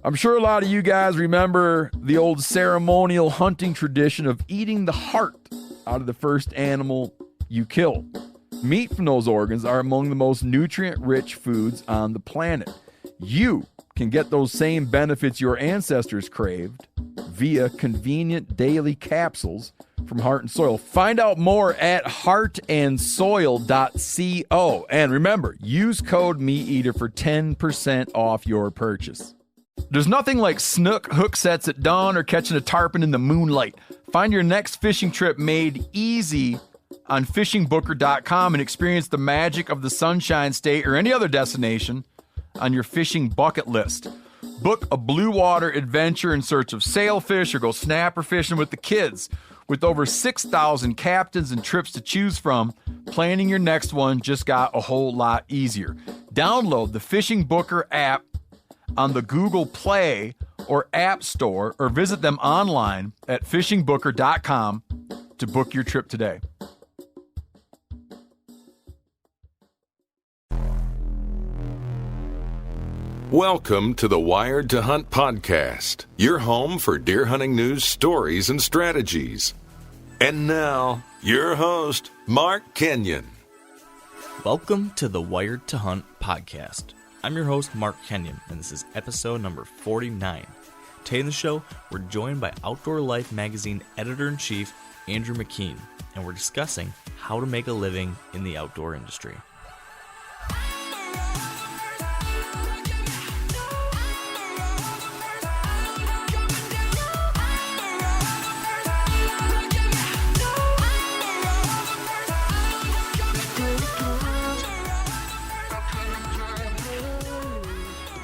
I'm sure a lot of you guys remember the old ceremonial hunting tradition of eating the heart out of the first animal you kill. Meat from those organs are among the most nutrient-rich foods on the planet. You can get those same benefits your ancestors craved via convenient daily capsules from Heart and Soil. Find out more at heartandsoil.co. And remember, use code MeatEater for 10% off your purchase. There's nothing like snook hook sets at dawn or catching a tarpon in the moonlight. Find your next fishing trip made easy on fishingbooker.com and experience the magic of the Sunshine State or any other destination on your fishing bucket list. Book a blue water adventure in search of sailfish or go snapper fishing with the kids. With over 6,000 captains and trips to choose from, planning your next one just got a whole lot easier. Download the Fishing Booker app on the Google Play or App Store or visit them online at fishingbooker.com to book your trip today. Welcome to the Wired to Hunt podcast, your home for deer hunting news, stories, and strategies. And now, your host, Mark Kenyon. Welcome to the Wired to Hunt podcast. I'm your host, Mark Kenyon, and this is episode number 49. Today in the show, we're joined by Outdoor Life magazine editor-in-chief, Andrew McKean, and we're discussing how to make a living in the outdoor industry.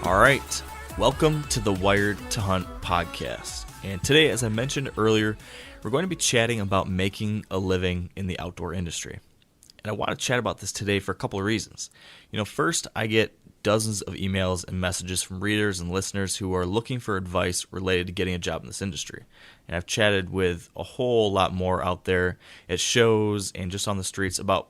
All right, welcome to the Wired to Hunt podcast. And today, as I mentioned earlier, we're going to be chatting about making a living in the outdoor industry. And I want to chat about this today for a couple of reasons. First, I get dozens of emails and messages from readers and listeners who are looking for advice related to getting a job in this industry. And I've chatted with a whole lot more out there at shows and just on the streets about,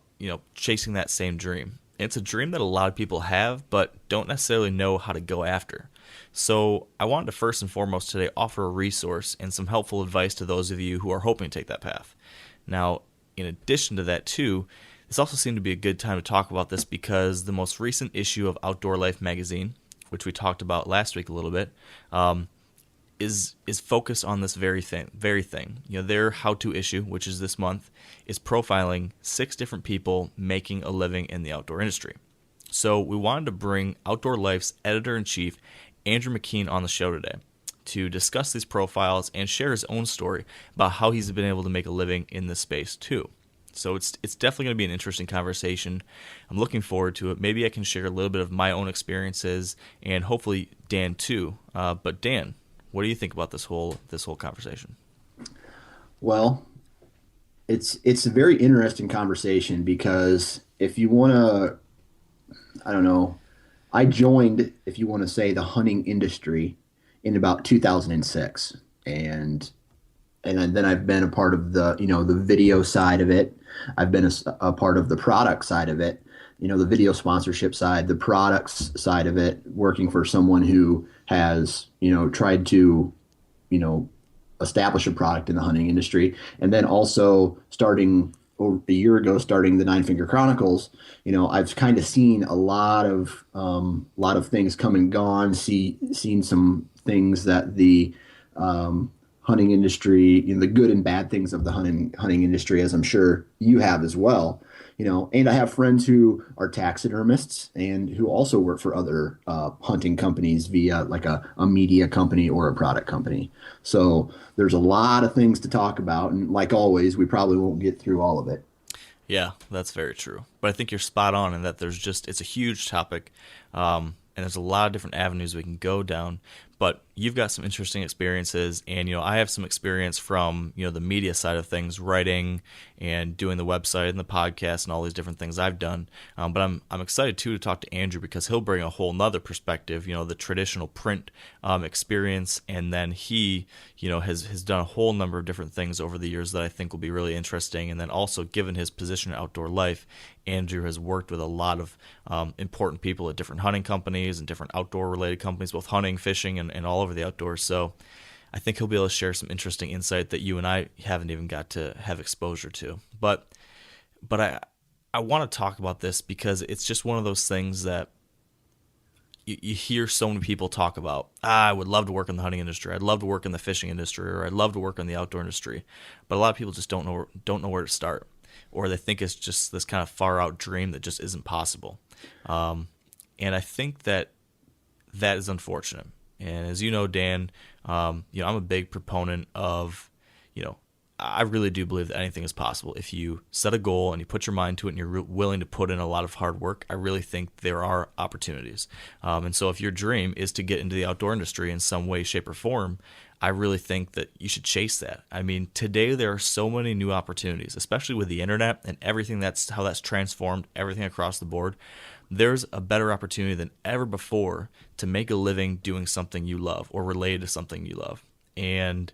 chasing that same dream. It's a dream that a lot of people have, but don't necessarily know how to go after. So I wanted to first and foremost today offer a resource and some helpful advice to those of you who are hoping to take that path. Now, in addition to that too, this also seemed to be a good time to talk about this because the most recent issue of Outdoor Life magazine, which we talked about last week a little bit, is focused on this very thing. Their how-to issue, which is this month, is profiling 6 different people making a living in the outdoor industry. So we wanted to bring Outdoor Life's editor-in-chief, Andrew McKean, on the show today to discuss these profiles and share his own story about how he's been able to make a living in this space too. So it's definitely going to be an interesting conversation. I'm looking forward to it. Maybe I can share a little bit of my own experiences and hopefully Dan too. But Dan, what do you think about this whole conversation? Well, it's a very interesting conversation because if you want to, I joined, if you want to say, the hunting industry in about 2006, and then I've been a part of the the video side of it. I've been a part of the product side of it. The video sponsorship side, the products side of it, working for someone who has, tried to, establish a product in the hunting industry. And then also starting over a year ago, starting the Nine Finger Chronicles, I've kind of seen a lot of things come and gone, seen some things that the hunting industry, the good and bad things of the hunting industry, as I'm sure you have as well. And I have friends who are taxidermists and who also work for other hunting companies via like a media company or a product company. So there's a lot of things to talk about. And like always, we probably won't get through all of it. Yeah, that's very true. But I think you're spot on in that it's a huge topic. And there's a lot of different avenues we can go down. But you've got some interesting experiences, and I have some experience from the media side of things, writing and doing the website and the podcast and all these different things I've done. But I'm excited too to talk to Andrew because he'll bring a whole nother perspective, the traditional print experience, and then he has done a whole number of different things over the years that I think will be really interesting. And then also, given his position at Outdoor Life, Andrew has worked with a lot of important people at different hunting companies and different outdoor-related companies, both hunting, fishing, and all over the outdoors. So I think he'll be able to share some interesting insight that you and I haven't even got to have exposure to. But I want to talk about this because it's just one of those things that you hear so many people talk about. I would love to work in the hunting industry. I'd love to work in the fishing industry, or I'd love to work in the outdoor industry. But a lot of people just don't know where to start, or they think it's just this kind of far out dream that just isn't possible. And I think that is unfortunate. And as you know, Dan, I'm a big proponent of, I really do believe that anything is possible. If you set a goal and you put your mind to it and you're willing to put in a lot of hard work, I really think there are opportunities. And so if your dream is to get into the outdoor industry in some way, shape, or form, I really think that you should chase that. I mean, today there are so many new opportunities, especially with the internet and everything how that's transformed everything across the board. There's a better opportunity than ever before to make a living doing something you love or related to something you love. And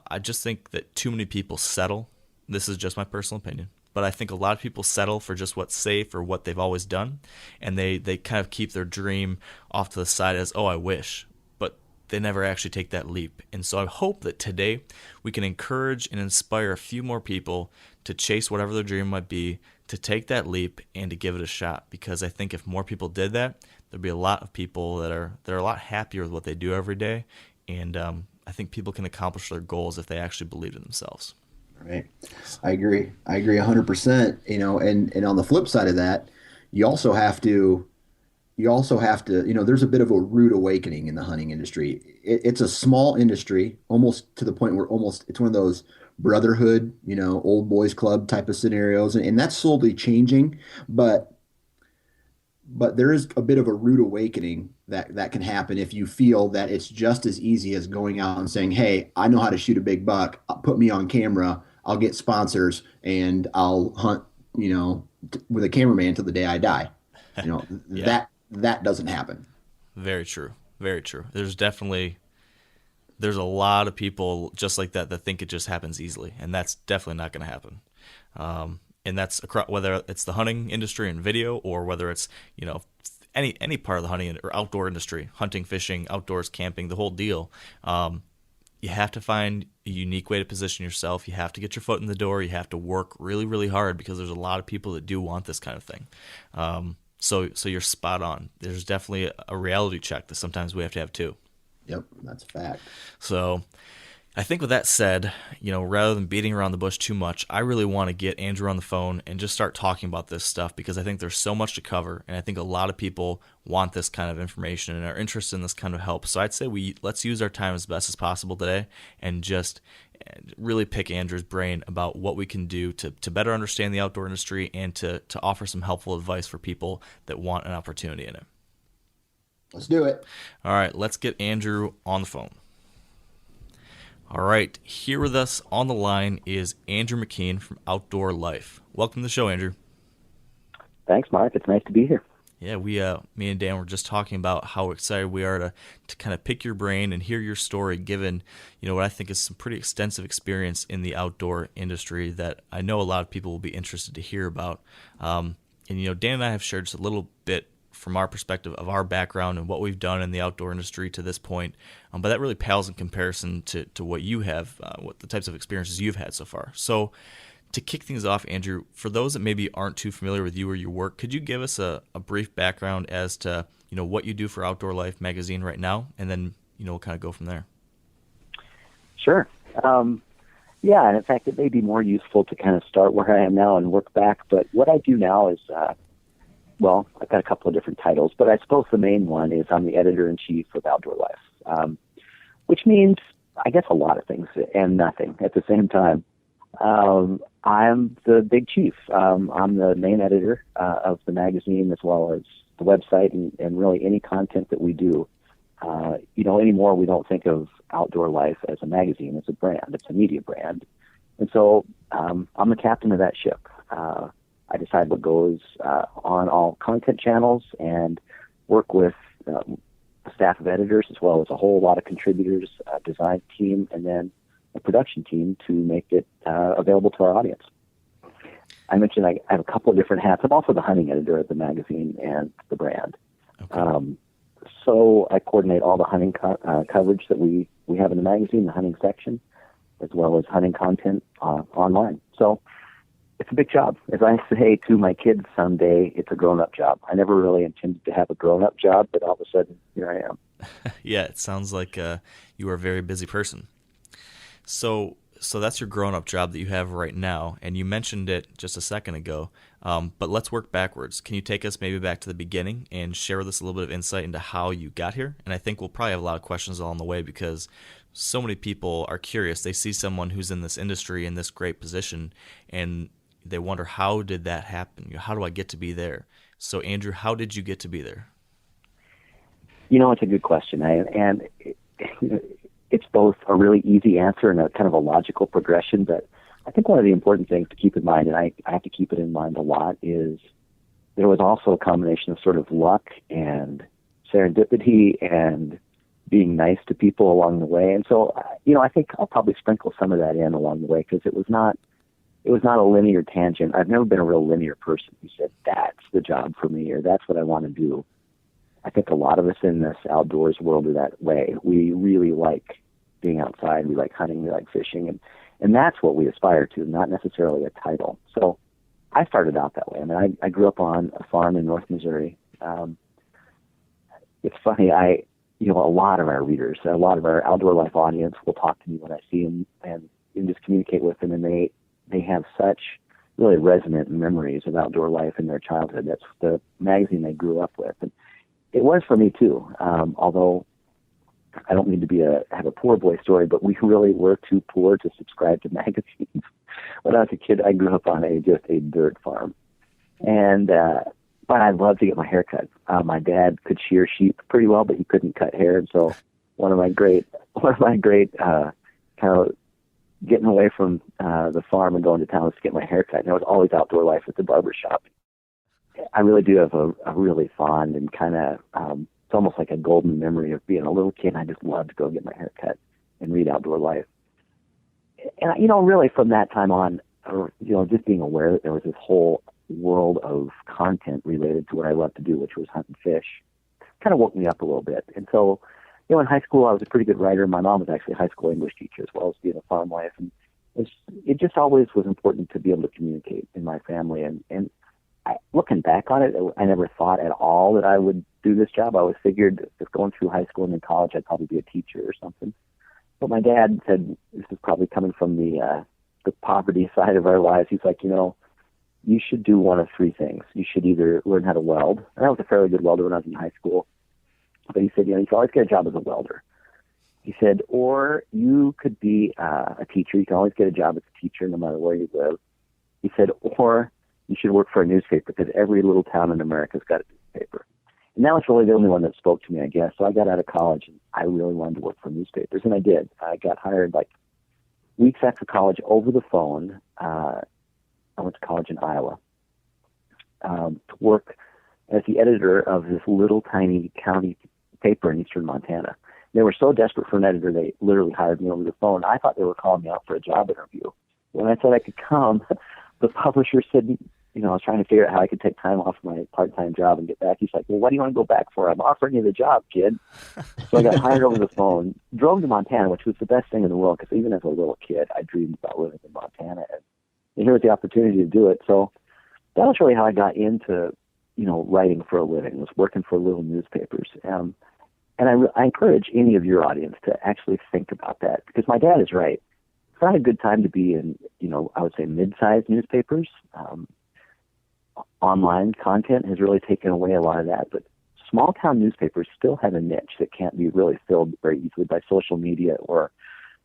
I just think that too many people settle. This is just my personal opinion, but I think a lot of people settle for just what's safe or what they've always done, and they kind of keep their dream off to the side as, oh, I wish, but they never actually take that leap. And so I hope that today we can encourage and inspire a few more people to chase whatever their dream might be, to take that leap and to give it a shot, because I think if more people did that, there'd be a lot of people that are a lot happier with what they do every day, and I think people can accomplish their goals if they actually believe in themselves. Right. I agree 100%, and on the flip side of that, you also have to, there's a bit of a rude awakening in the hunting industry. It's a small industry, almost to the point where it's one of those brotherhood, old boys club type of scenarios. And that's slowly changing, but there is a bit of a rude awakening that can happen if you feel that it's just as easy as going out and saying, hey, I know how to shoot a big buck. Put me on camera. I'll get sponsors and I'll hunt, with a cameraman until the day I die. Yeah. That doesn't happen. Very true. Very true. There's a lot of people just like that think it just happens easily, and that's definitely not going to happen. And that's whether it's the hunting industry and video, or whether it's any part of the hunting or outdoor industry, hunting, fishing, outdoors, camping, the whole deal. You have to find a unique way to position yourself. You have to get your foot in the door. You have to work really, really hard, because there's a lot of people that do want this kind of thing. So you're spot on. There's definitely a reality check that sometimes we have to have too. Yep, that's a fact. So I think with that said, rather than beating around the bush too much, I really want to get Andrew on the phone and just start talking about this stuff, because I think there's so much to cover, and I think a lot of people want this kind of information and are interested in this kind of help. So I'd say let's use our time as best as possible today and just really pick Andrew's brain about what we can do to better understand the outdoor industry and to offer some helpful advice for people that want an opportunity in it. Let's do it. All right, let's get Andrew on the phone. All right, here with us on the line is Andrew McKean from Outdoor Life. Welcome to the show, Andrew. Thanks, Mark. It's nice to be here. Yeah, me and Dan were just talking about how excited we are to kind of pick your brain and hear your story, given, what I think is some pretty extensive experience in the outdoor industry that I know a lot of people will be interested to hear about. And Dan and I have shared just a little bit from our perspective of our background and what we've done in the outdoor industry to this point. But that really pales in comparison to what you have, what the types of experiences you've had so far. So to kick things off, Andrew, for those that maybe aren't too familiar with you or your work, could you give us a brief background as to, what you do for Outdoor Life magazine right now, and then, we'll kind of go from there? Sure. And in fact, it may be more useful to kind of start where I am now and work back. But what I do now is, I've got a couple of different titles, but I suppose the main one is I'm the editor-in-chief of Outdoor Life, which means, I guess, a lot of things and nothing at the same time. I'm the big chief. I'm the main editor of the magazine, as well as the website and really any content that we do. Anymore we don't think of Outdoor Life as a magazine, as a brand. It's a media brand. And so I'm the captain of that ship. I decide what goes on all content channels and work with a staff of editors, as well as a whole lot of contributors, a design team, and then a production team to make it available to our audience. I mentioned I have a couple of different hats. I'm also the hunting editor at the magazine and the brand. Okay. So I coordinate all the hunting coverage that we have in the magazine, the hunting section, as well as hunting content online. So it's a big job. As I say to my kids someday, it's a grown-up job. I never really intended to have a grown-up job, but all of a sudden, here I am. Yeah, it sounds like you are a very busy person. So that's your grown-up job that you have right now, and you mentioned it just a second ago, but let's work backwards. Can you take us maybe back to the beginning and share with us a little bit of insight into how you got here? And I think we'll probably have a lot of questions along the way because so many people are curious. They see someone who's in this industry in this great position, and they wonder, how did that happen? How do I get to be there? So, Andrew, how did you get to be there? It's a good question, and it's both a really easy answer and a kind of a logical progression. But I think one of the important things to keep in mind, and I have to keep it in mind a lot, is there was also a combination of sort of luck and serendipity and being nice to people along the way. And so, I think I'll probably sprinkle some of that in along the way because it was not a linear tangent. I've never been a real linear person who said, that's the job for me or that's what I want to do. I think a lot of us in this outdoors world are that way. We really like being outside. We like hunting. We like fishing. And that's what we aspire to, not necessarily a title. So I started out that way. I mean, I grew up on a farm in North Missouri. It's funny. A lot of our readers, a lot of our outdoor life audience will talk to me when I see them and just communicate with them. And they have such really resonant memories of outdoor life in their childhood. That's the magazine they grew up with. And it was for me too, although I don't mean to have a poor boy story, but we really were too poor to subscribe to magazines. When I was a kid, I grew up on just a dirt farm. And but I loved to get my hair cut. My dad could shear sheep pretty well, but he couldn't cut hair. And so one of my great kind of getting away from the farm and going to town was to get my hair cut. And there was always outdoor life at the barber shop. I really do have a really fond and kind of, it's almost like a golden memory of being a little kid. I just loved to go get my hair cut and read Outdoor Life. And, really from that time on, just being aware that there was this whole world of content related to what I loved to do, which was hunt and fish, kind of woke me up a little bit. And so, in high school, I was a pretty good writer. My mom was actually a high school English teacher as well as being a farm wife. And it just always was important to be able to communicate in my family. And looking back on it, I never thought at all that I would do this job. I always figured if going through high school and then college, I'd probably be a teacher or something. But my dad said, this is probably coming from the poverty side of our lives. He's like, you should do one of three things. You should either learn how to weld. And I was a fairly good welder when I was in high school. But he said, you can always get a job as a welder. He said, or you could be a teacher. You can always get a job as a teacher no matter where you live. He said, or you should work for a newspaper because every little town in America's got a newspaper. And that was really the only one that spoke to me, I guess. So I got out of college and I really wanted to work for newspapers. And I did. I got hired like weeks after college over the phone. I went to college in Iowa to work as the editor of this little tiny county paper in eastern Montana. They were so desperate for an editor, they literally hired me over the phone. I thought they were calling me out for a job interview. When I said I could come, the publisher said, I was trying to figure out how I could take time off my part-time job and get back. He's like, well, what do you want to go back for? I'm offering you the job, kid. So I got hired over the phone, drove to Montana, which was the best thing in the world because even as a little kid, I dreamed about living in Montana. And here was the opportunity to do it. So that was really how I got into, writing for a living, was working for little newspapers. And I encourage any of your audience to actually think about that because my dad is right. It's not a good time to be in, I would say mid-sized newspapers. Online content has really taken away a lot of that, but small town newspapers still have a niche that can't be really filled very easily by social media or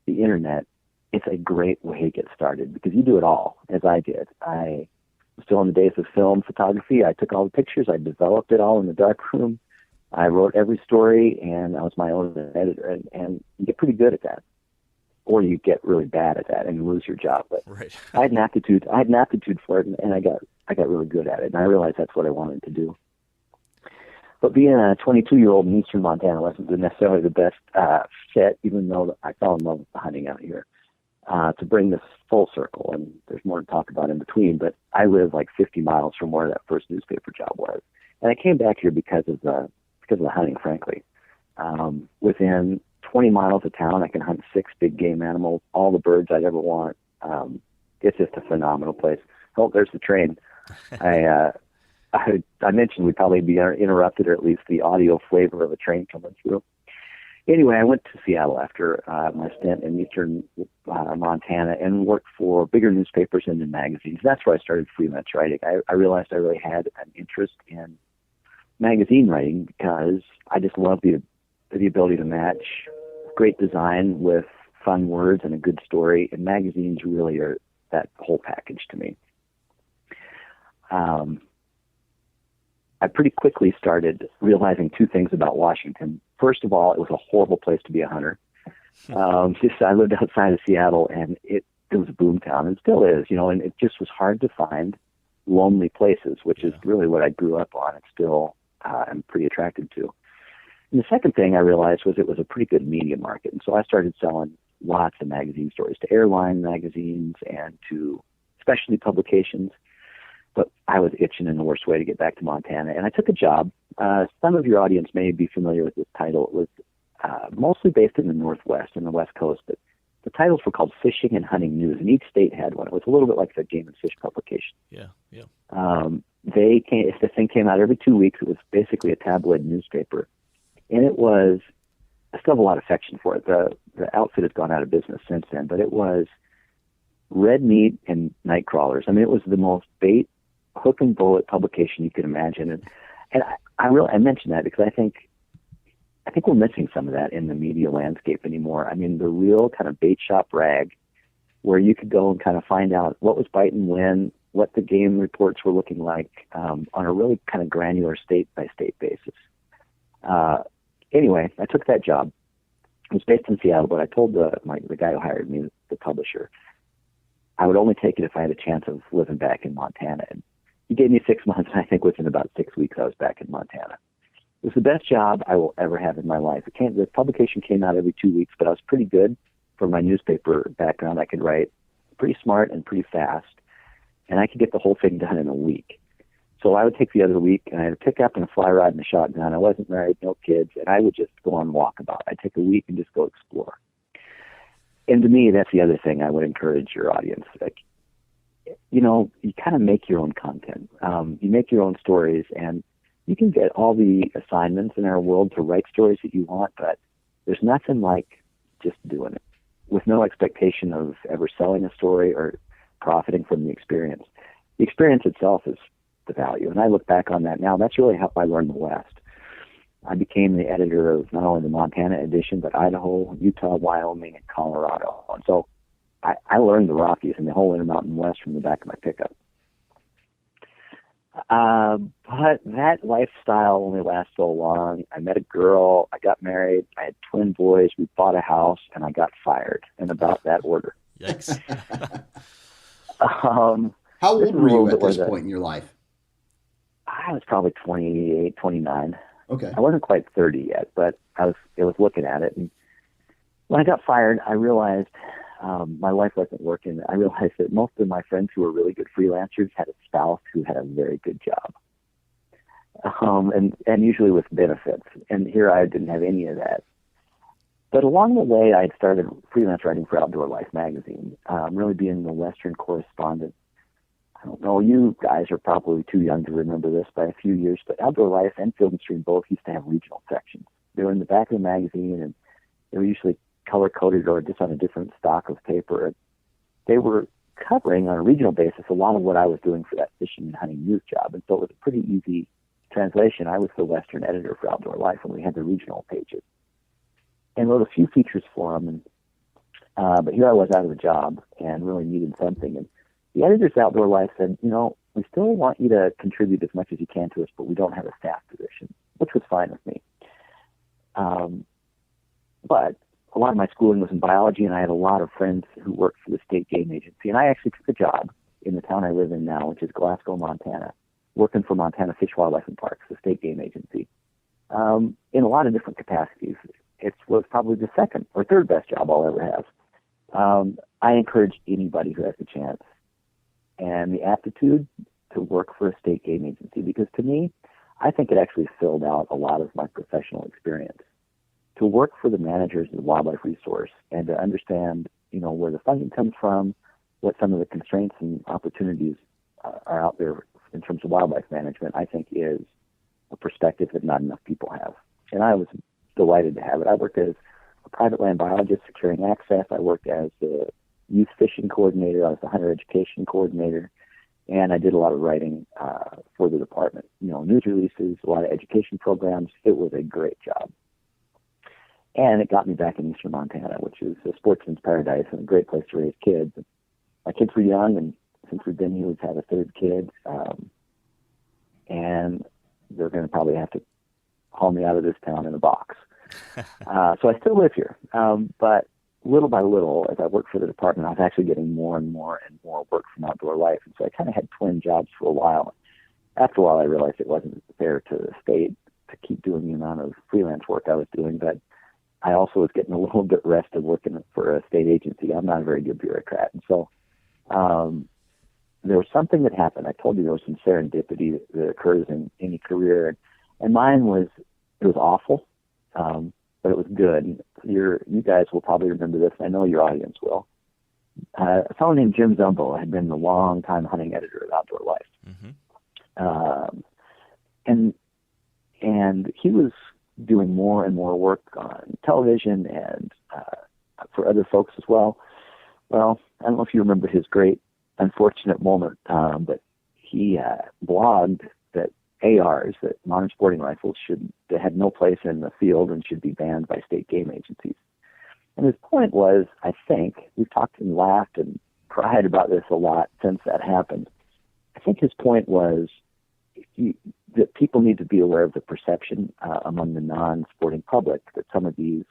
the internet. It's a great way to get started because you do it all, as I did. I was still in the days of film photography. I took all the pictures. I developed it all in the darkroom. I wrote every story, and I was my own editor, and you get pretty good at that. Or you get really bad at that and you lose your job. But right. I had an aptitude for it, and I got really good at it, and I realized that's what I wanted to do. But being a 22-year-old in eastern Montana wasn't necessarily the best fit, even though I fell in love with the hunting out here. To bring this full circle, and there's more to talk about in between, but I live like 50 miles from where that first newspaper job was. And I came back here because of the hunting, frankly. Within 20 miles of town, I can hunt 6 big game animals, all the birds I'd ever want. It's just a phenomenal place. Oh, there's the train. I mentioned we'd probably be interrupted, or at least the audio flavor of a train coming through. Anyway, I went to Seattle after my stint in eastern Montana and worked for bigger newspapers and in magazines. That's where I started freelance writing. I realized I really had an interest in magazine writing because I just love the ability to match great design with fun words and a good story, and magazines really are that whole package to me. I pretty quickly started realizing 2 things about Washington. First of all, it was a horrible place to be a hunter. I lived outside of Seattle, and it was a boom town, and still is, and it just was hard to find lonely places, which is really what I grew up on and still am pretty attracted to. And the second thing I realized was it was a pretty good media market, and so I started selling lots of magazine stories to airline magazines and to specialty publications. But I was itching in the worst way to get back to Montana, and I took a job. Some of your audience may be familiar with this title. It was mostly based in the Northwest, in the West Coast, but the titles were called Fishing and Hunting News, and each state had one. It was a little bit like the Game and Fish publication. Yeah. The thing came out every 2 weeks. It was basically a tabloid newspaper, and it was, I still have a lot of affection for it. The outfit has gone out of business since then, but it was red meat and night crawlers. I mean, it was the most hook and bullet publication you could imagine. And I mention that because I think we're missing some of that in the media landscape anymore. I mean, the real kind of bait shop rag where you could go and kind of find out what was biting when, what the game reports were looking like on a really kind of granular state-by-state basis. Anyway, I took that job. It was based in Seattle, but I told the guy who hired me, the publisher, I would only take it if I had a chance of living back in Montana. And he gave me 6 months, and I think within about 6 weeks I was back in Montana. It was the best job I will ever have in my life. The publication came out every 2 weeks, but I was pretty good for my newspaper background. I could write pretty smart and pretty fast, and I could get the whole thing done in a week. So I would take the other week, and I had a pickup and a fly rod and a shotgun. I wasn't married, no kids, and I would just go on walkabout. I'd take a week and just go explore. And to me, that's the other thing I would encourage your audience. Like, you kind of make your own content. You make your own stories, and you can get all the assignments in our world to write stories that you want, but there's nothing like just doing it with no expectation of ever selling a story or profiting from the experience. The experience itself is the value, and I look back on that now. That's really how I learned the West. I became the editor of not only the Montana edition, but Idaho, Utah, Wyoming, and Colorado. And so I learned the Rockies and the whole Intermountain West from the back of my pickup. But that lifestyle only lasts so long. I met a girl, I got married, I had twin boys, we bought a house, and I got fired in about that order. Yikes. How old were you at this point in your life? I was probably 28, 29. Okay. I wasn't quite 30 yet, but I was looking at it. And when I got fired, I realized my life wasn't working. I realized that most of my friends who were really good freelancers had a spouse who had a very good job, and usually with benefits. And here I didn't have any of that. But along the way, I had started freelance writing for Outdoor Life magazine, really being the Western correspondent. I don't know, you guys are probably too young to remember this by a few years, but Outdoor Life and Field and Stream both used to have regional sections. They were in the back of the magazine, and they were usually color-coded or just on a different stock of paper. And they were covering on a regional basis a lot of what I was doing for that fishing and hunting news job, and so it was a pretty easy translation. I was the Western editor for Outdoor Life, and we had the regional pages, and wrote a few features for them. And but here I was out of a job and really needed something. And the editors at Outdoor Life said, we still want you to contribute as much as you can to us, but we don't have a staff position, which was fine with me. But a lot of my schooling was in biology, and I had a lot of friends who worked for the state game agency. And I actually took a job in the town I live in now, which is Glasgow, Montana, working for Montana Fish, Wildlife, and Parks, the state game agency, in a lot of different capacities. It was probably the second or third best job I'll ever have. I encourage anybody who has the chance and the aptitude to work for a state game agency, because to me, I think it actually filled out a lot of my professional experience. To work for the managers of the wildlife resource and to understand, where the funding comes from, what some of the constraints and opportunities are out there in terms of wildlife management, I think is a perspective that not enough people have. And I was delighted to have it. I worked as a private land biologist securing access. I worked as the youth fishing coordinator. I was the hunter education coordinator. And I did a lot of writing for the department, news releases, a lot of education programs. It was a great job. And it got me back in eastern Montana, which is a sportsman's paradise and a great place to raise kids. My kids were young, and since we've been here, we've had a third kid. And they're going to probably have to haul me out of this town in a box. So I still live here. But little by little, as I worked for the department, I was actually getting more and more work from Outdoor Life. And so I kind of had twin jobs for a while. After a while, I realized it wasn't fair to the state to keep doing the amount of freelance work I was doing. But I also was getting a little bit rested working for a state agency. I'm not a very good bureaucrat. And so there was something that happened. I told you there was some serendipity that occurs in any career. And mine was, it was awful, but it was good. You guys will probably remember this. I know your audience will. A fellow named Jim Zumbo had been the long-time hunting editor at Outdoor Life. Mm-hmm. And he was doing more and more work on television and for other folks as well. Well, I don't know if you remember his great unfortunate moment, but he blogged that ARs, that modern sporting rifles, they had no place in the field and should be banned by state game agencies. And his point was, I think, we've talked and laughed and cried about this a lot since that happened. I think his point was that people need to be aware of the perception among the non-sporting public that some of these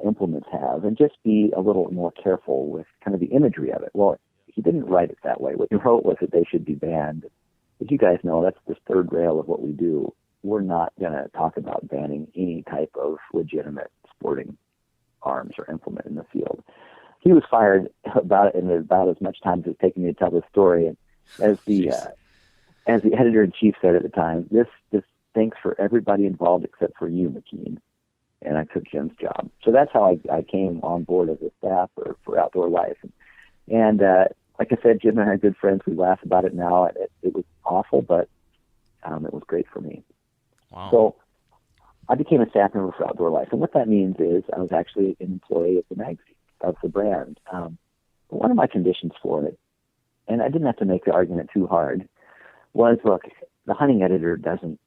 implements have, and just be a little more careful with kind of the imagery of it. Well, he didn't write it that way. What he wrote was that they should be banned. As you guys know, that's the third rail of what we do. We're not going to talk about banning any type of legitimate sporting arms or implement in the field. He was fired about it in about as much time as it's taken me to tell this story. And as the editor-in-chief said at the time, this stinks for everybody involved except for you, McKean. And I took Jim's job. So that's how I came on board as a staff for Outdoor Life. And like I said, Jim and I are good friends. We laugh about it now. It was awful, but it was great for me. Wow. So I became a staff member for Outdoor Life. And what that means is I was actually an employee of the magazine, of the brand. But one of my conditions for it, and I didn't have to make the argument too hard, was, look, the hunting editor doesn't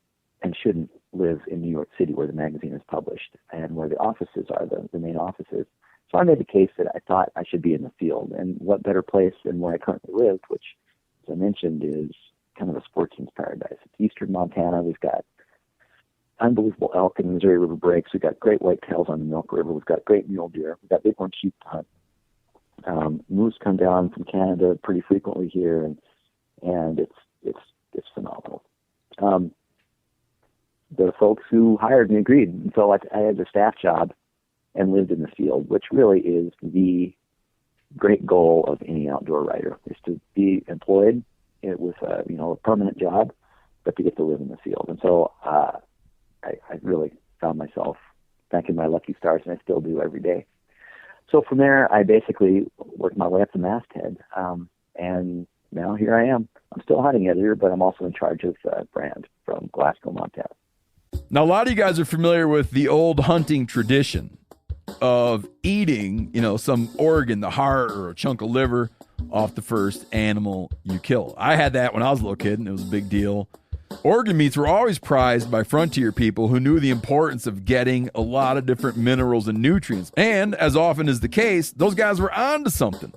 and shouldn't live in New York City where the magazine is published and where the offices are, the main offices. So I made the case that I thought I should be in the field. And what better place than where I currently lived, which, as I mentioned, is kind of a sportsman's paradise. It's eastern Montana. We've got unbelievable elk in the Missouri River breaks. We've got great whitetails on the Milk River. We've got great mule deer. We've got bighorn sheep to hunt. Moose come down from Canada pretty frequently here, and it's phenomenal. The folks who hired me agreed. And so I had a staff job and lived in the field, which really is the great goal of any outdoor writer, is to be employed with a permanent job, but to get to live in the field. And so I really found myself thanking my lucky stars, and I still do every day. So from there, I basically worked my way up the masthead, and now here I am. I'm still a hunting editor, but I'm also in charge of brand from Glasgow, Montana. Now, a lot of you guys are familiar with the old hunting tradition of eating, some organ, the heart or a chunk of liver off the first animal you kill. I had that when I was a little kid, and it was a big deal. Organ meats were always prized by frontier people who knew the importance of getting a lot of different minerals and nutrients. And as often is the case, those guys were onto something,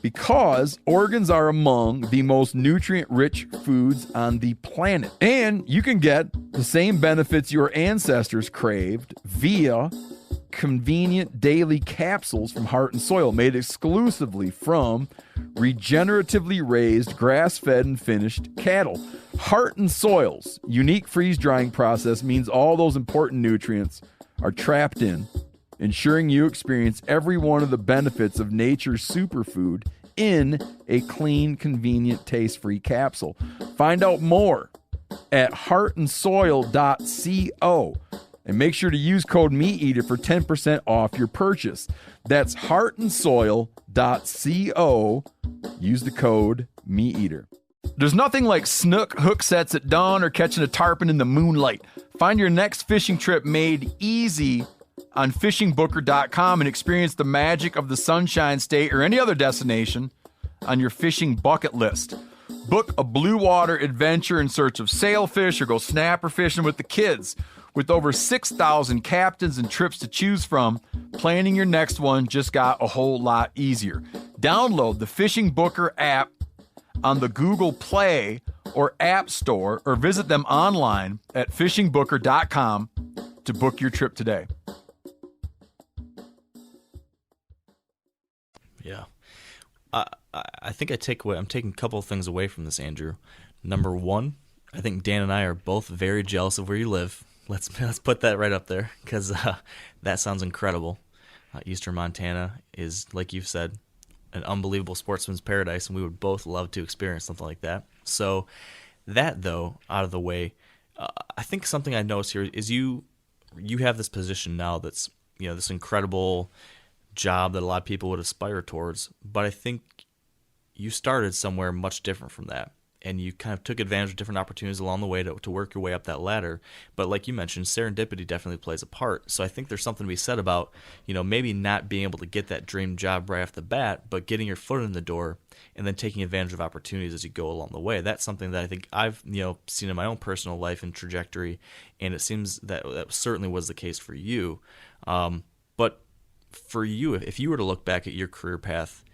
because organs are among the most nutrient-rich foods on the planet. And you can get the same benefits your ancestors craved via convenient daily capsules from Heart and Soil, made exclusively from regeneratively raised, grass-fed, and finished cattle. Heart and Soil's unique freeze-drying process means all those important nutrients are trapped in ensuring you experience every one of the benefits of nature's superfood in a clean, convenient, taste-free capsule. Find out more at heartandsoil.co and make sure to use code MeatEater for 10% off your purchase. That's heartandsoil.co. Use the code MeatEater. There's nothing like snook hook sets at dawn or catching a tarpon in the moonlight. Find your next fishing trip made easy on fishingbooker.com and experience the magic of the Sunshine State or any other destination on your fishing bucket list. Book a blue water adventure in search of sailfish or go snapper fishing with the kids. With over 6,000 captains and trips to choose from, planning your next one just got a whole lot easier. Download the Fishing Booker app on the Google Play or App Store or visit them online at fishingbooker.com to book your trip today. Yeah. I think I'm taking a couple of things away from this, Andrew. Number one, I think Dan and I are both very jealous of where you live. Let's put that right up there because that sounds incredible. Eastern Montana is, like you've said, an unbelievable sportsman's paradise, and we would both love to experience something like that. So that, though, out of the way, I think something I noticed here is you have this position now that's, this incredible job that a lot of people would aspire towards, but I think you started somewhere much different from that. And you kind of took advantage of different opportunities along the way to work your way up that ladder. But like you mentioned, serendipity definitely plays a part. So I think there's something to be said about, maybe not being able to get that dream job right off the bat, but getting your foot in the door and then taking advantage of opportunities as you go along the way. That's something that I think I've, seen in my own personal life and trajectory. And it seems that certainly was the case for you. But for you, if you were to look back at your career path,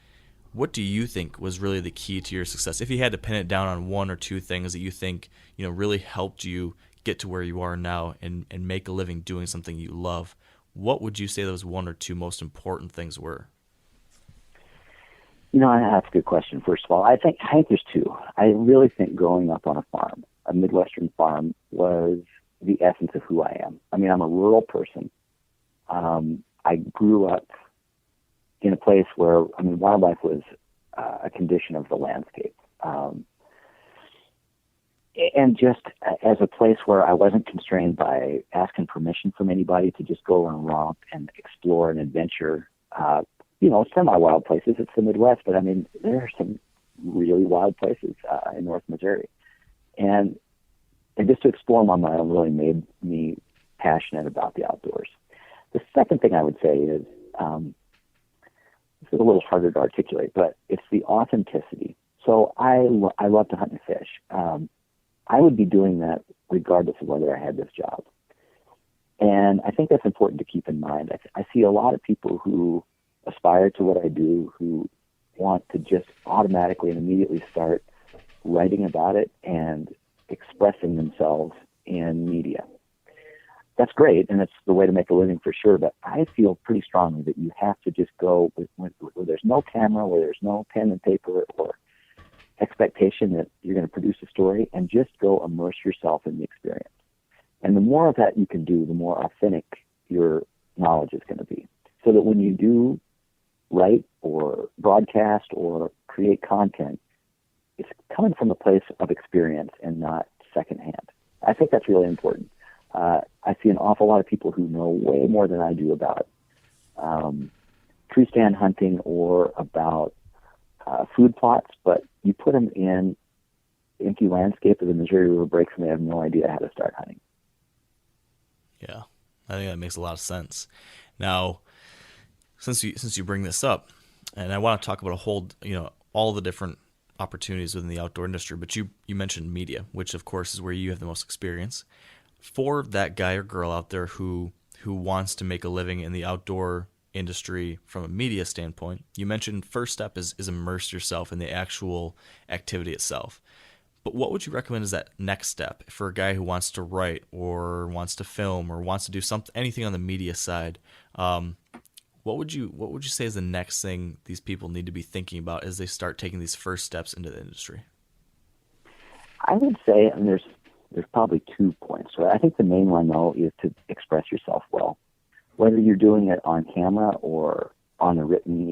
what do you think was really the key to your success? If you had to pin it down on one or two things that you think, really helped you get to where you are now and make a living doing something you love, what would you say those one or two most important things were? That's a good question. First of all, I think there's two. I really think growing up on a farm, a Midwestern farm, was the essence of who I am. I mean, I'm a rural person. I grew up in a place where, wildlife was a condition of the landscape. And just as a place where I wasn't constrained by asking permission from anybody to just go and romp and explore and adventure, semi-wild places. It's the Midwest, but there are some really wild places in North Missouri. And just to explore them on my own really made me passionate about the outdoors. The second thing I would say is, it's a little harder to articulate, but it's the authenticity. So I love to hunt and fish. I would be doing that regardless of whether I had this job. And I think that's important to keep in mind. I see a lot of people who aspire to what I do, who want to just automatically and immediately start writing about it and expressing themselves in media. That's great, and it's the way to make a living for sure, but I feel pretty strongly that you have to just go where there's no camera, where there's no pen and paper or expectation that you're going to produce a story, and just go immerse yourself in the experience. And the more of that you can do, the more authentic your knowledge is going to be. So that when you do write or broadcast or create content, it's coming from a place of experience and not secondhand. I think that's really important. I see an awful lot of people who know way more than I do about tree stand hunting or about food plots, but you put them in empty landscape of the Missouri River breaks and they have no idea how to start hunting. Yeah, I think that makes a lot of sense. Now, since you bring this up, and I want to talk about all the different opportunities within the outdoor industry, but you mentioned media, which of course is where you have the most experience. For that guy or girl out there who wants to make a living in the outdoor industry from a media standpoint, you mentioned first step is immerse yourself in the actual activity itself. But what would you recommend is that next step for a guy who wants to write or wants to film or wants to do anything on the media side? What would you say is the next thing these people need to be thinking about as they start taking these first steps into the industry? I would say, and there's probably 2 points. So I think the main one, though, is to express yourself well. whether you're doing it on camera or on the written,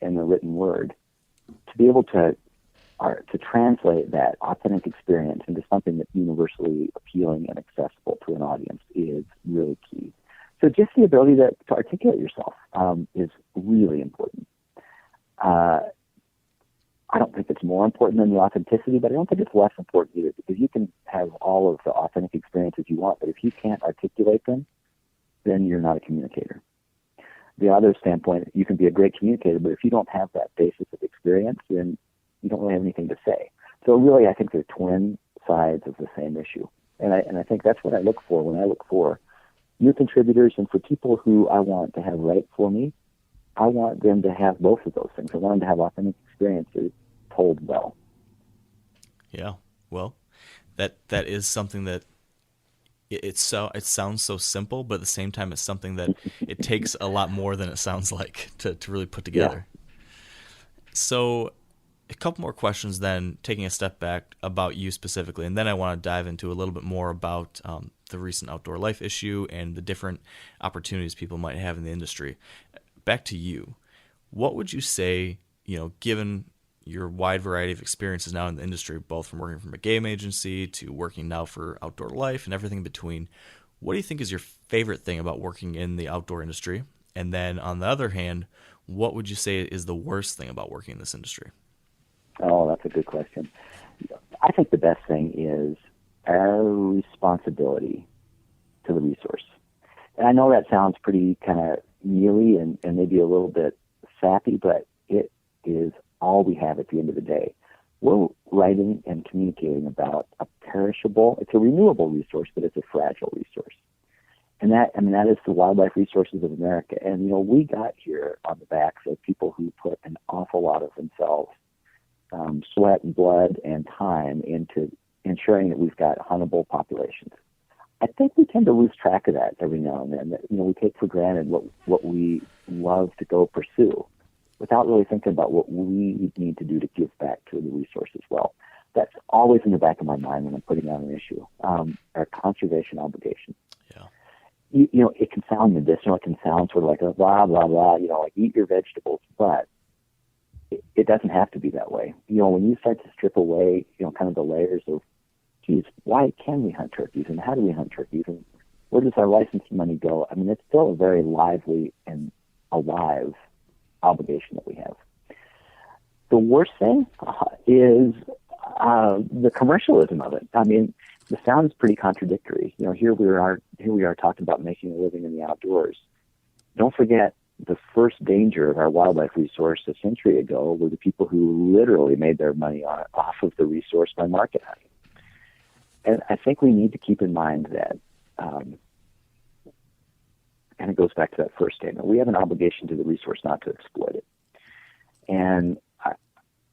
in the written word, to be able to translate that authentic experience into something that's universally appealing and accessible to an audience is really key. So just the ability to articulate yourself is really important. I don't think it's more important than the authenticity, but I don't think it's less important either, because you can have all of the authentic experiences you want, but if you can't articulate them, then you're not a communicator. The other standpoint, you can be a great communicator, but if you don't have that basis of experience, then you don't really have anything to say. So really, I think they're twin sides of the same issue. And I think that's what I look for when I look for new contributors, and for people who I want to have write for me, I want them to have both of those things. I want them to have authentic experiences told well. Yeah, well, that is something that it sounds so simple, but at the same time, it's something that it takes a lot more than it sounds like to really put together. Yeah. So a couple more questions then, taking a step back about you specifically, and then I want to dive into a little bit more about the recent outdoor life issue and the different opportunities people might have in the industry. Back to you. What would you say, given your wide variety of experiences now in the industry, both from working from a game agency to working now for outdoor life and everything in between, what do you think is your favorite thing about working in the outdoor industry? And then on the other hand, what would you say is the worst thing about working in this industry? Oh, that's a good question. I think the best thing is our responsibility to the resource. And I know that sounds pretty kind of mealy and maybe a little bit sappy, but it is all we have at the end of the day. We're writing and communicating about a perishable, it's a renewable resource, but it's a fragile resource. And that is the wildlife resources of America. And, we got here on the backs of people who put an awful lot of themselves, sweat and blood and time into ensuring that we've got huntable populations. I think we tend to lose track of that every now and then. That, we take for granted what we love to go pursue without really thinking about what we need to do to give back to the resource as well. That's always in the back of my mind when I'm putting out an issue, our conservation obligation. Yeah. It can sound medicinal. It can sound sort of like a blah, blah, blah, like eat your vegetables, but it doesn't have to be that way. When you start to strip away, kind of the layers of, geez, why can we hunt turkeys and how do we hunt turkeys and where does our licensing money go? I mean, it's still a very lively and alive obligation that we have. The worst thing is the commercialism of it. I mean, it sounds pretty contradictory. Here we are talking about making a living in the outdoors. Don't forget, the first danger of our wildlife resource a century ago were the people who literally made their money off of the resource by market hunting. And I think we need to keep in mind that, and it goes back to that first statement, we have an obligation to the resource not to exploit it. And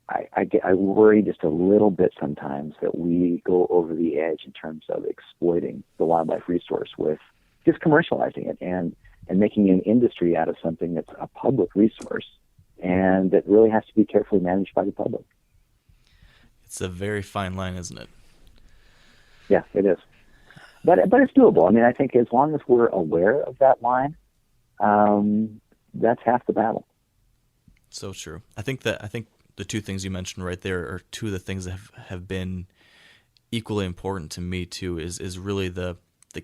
I worry just a little bit sometimes that we go over the edge in terms of exploiting the wildlife resource with just commercializing it and making an industry out of something that's a public resource and that really has to be carefully managed by the public. It's a very fine line, isn't it? Yeah, it is. But it's doable. I mean, I think as long as we're aware of that line, that's half the battle. So true. I think the two things you mentioned right there are two of the things that have been equally important to me too, is really the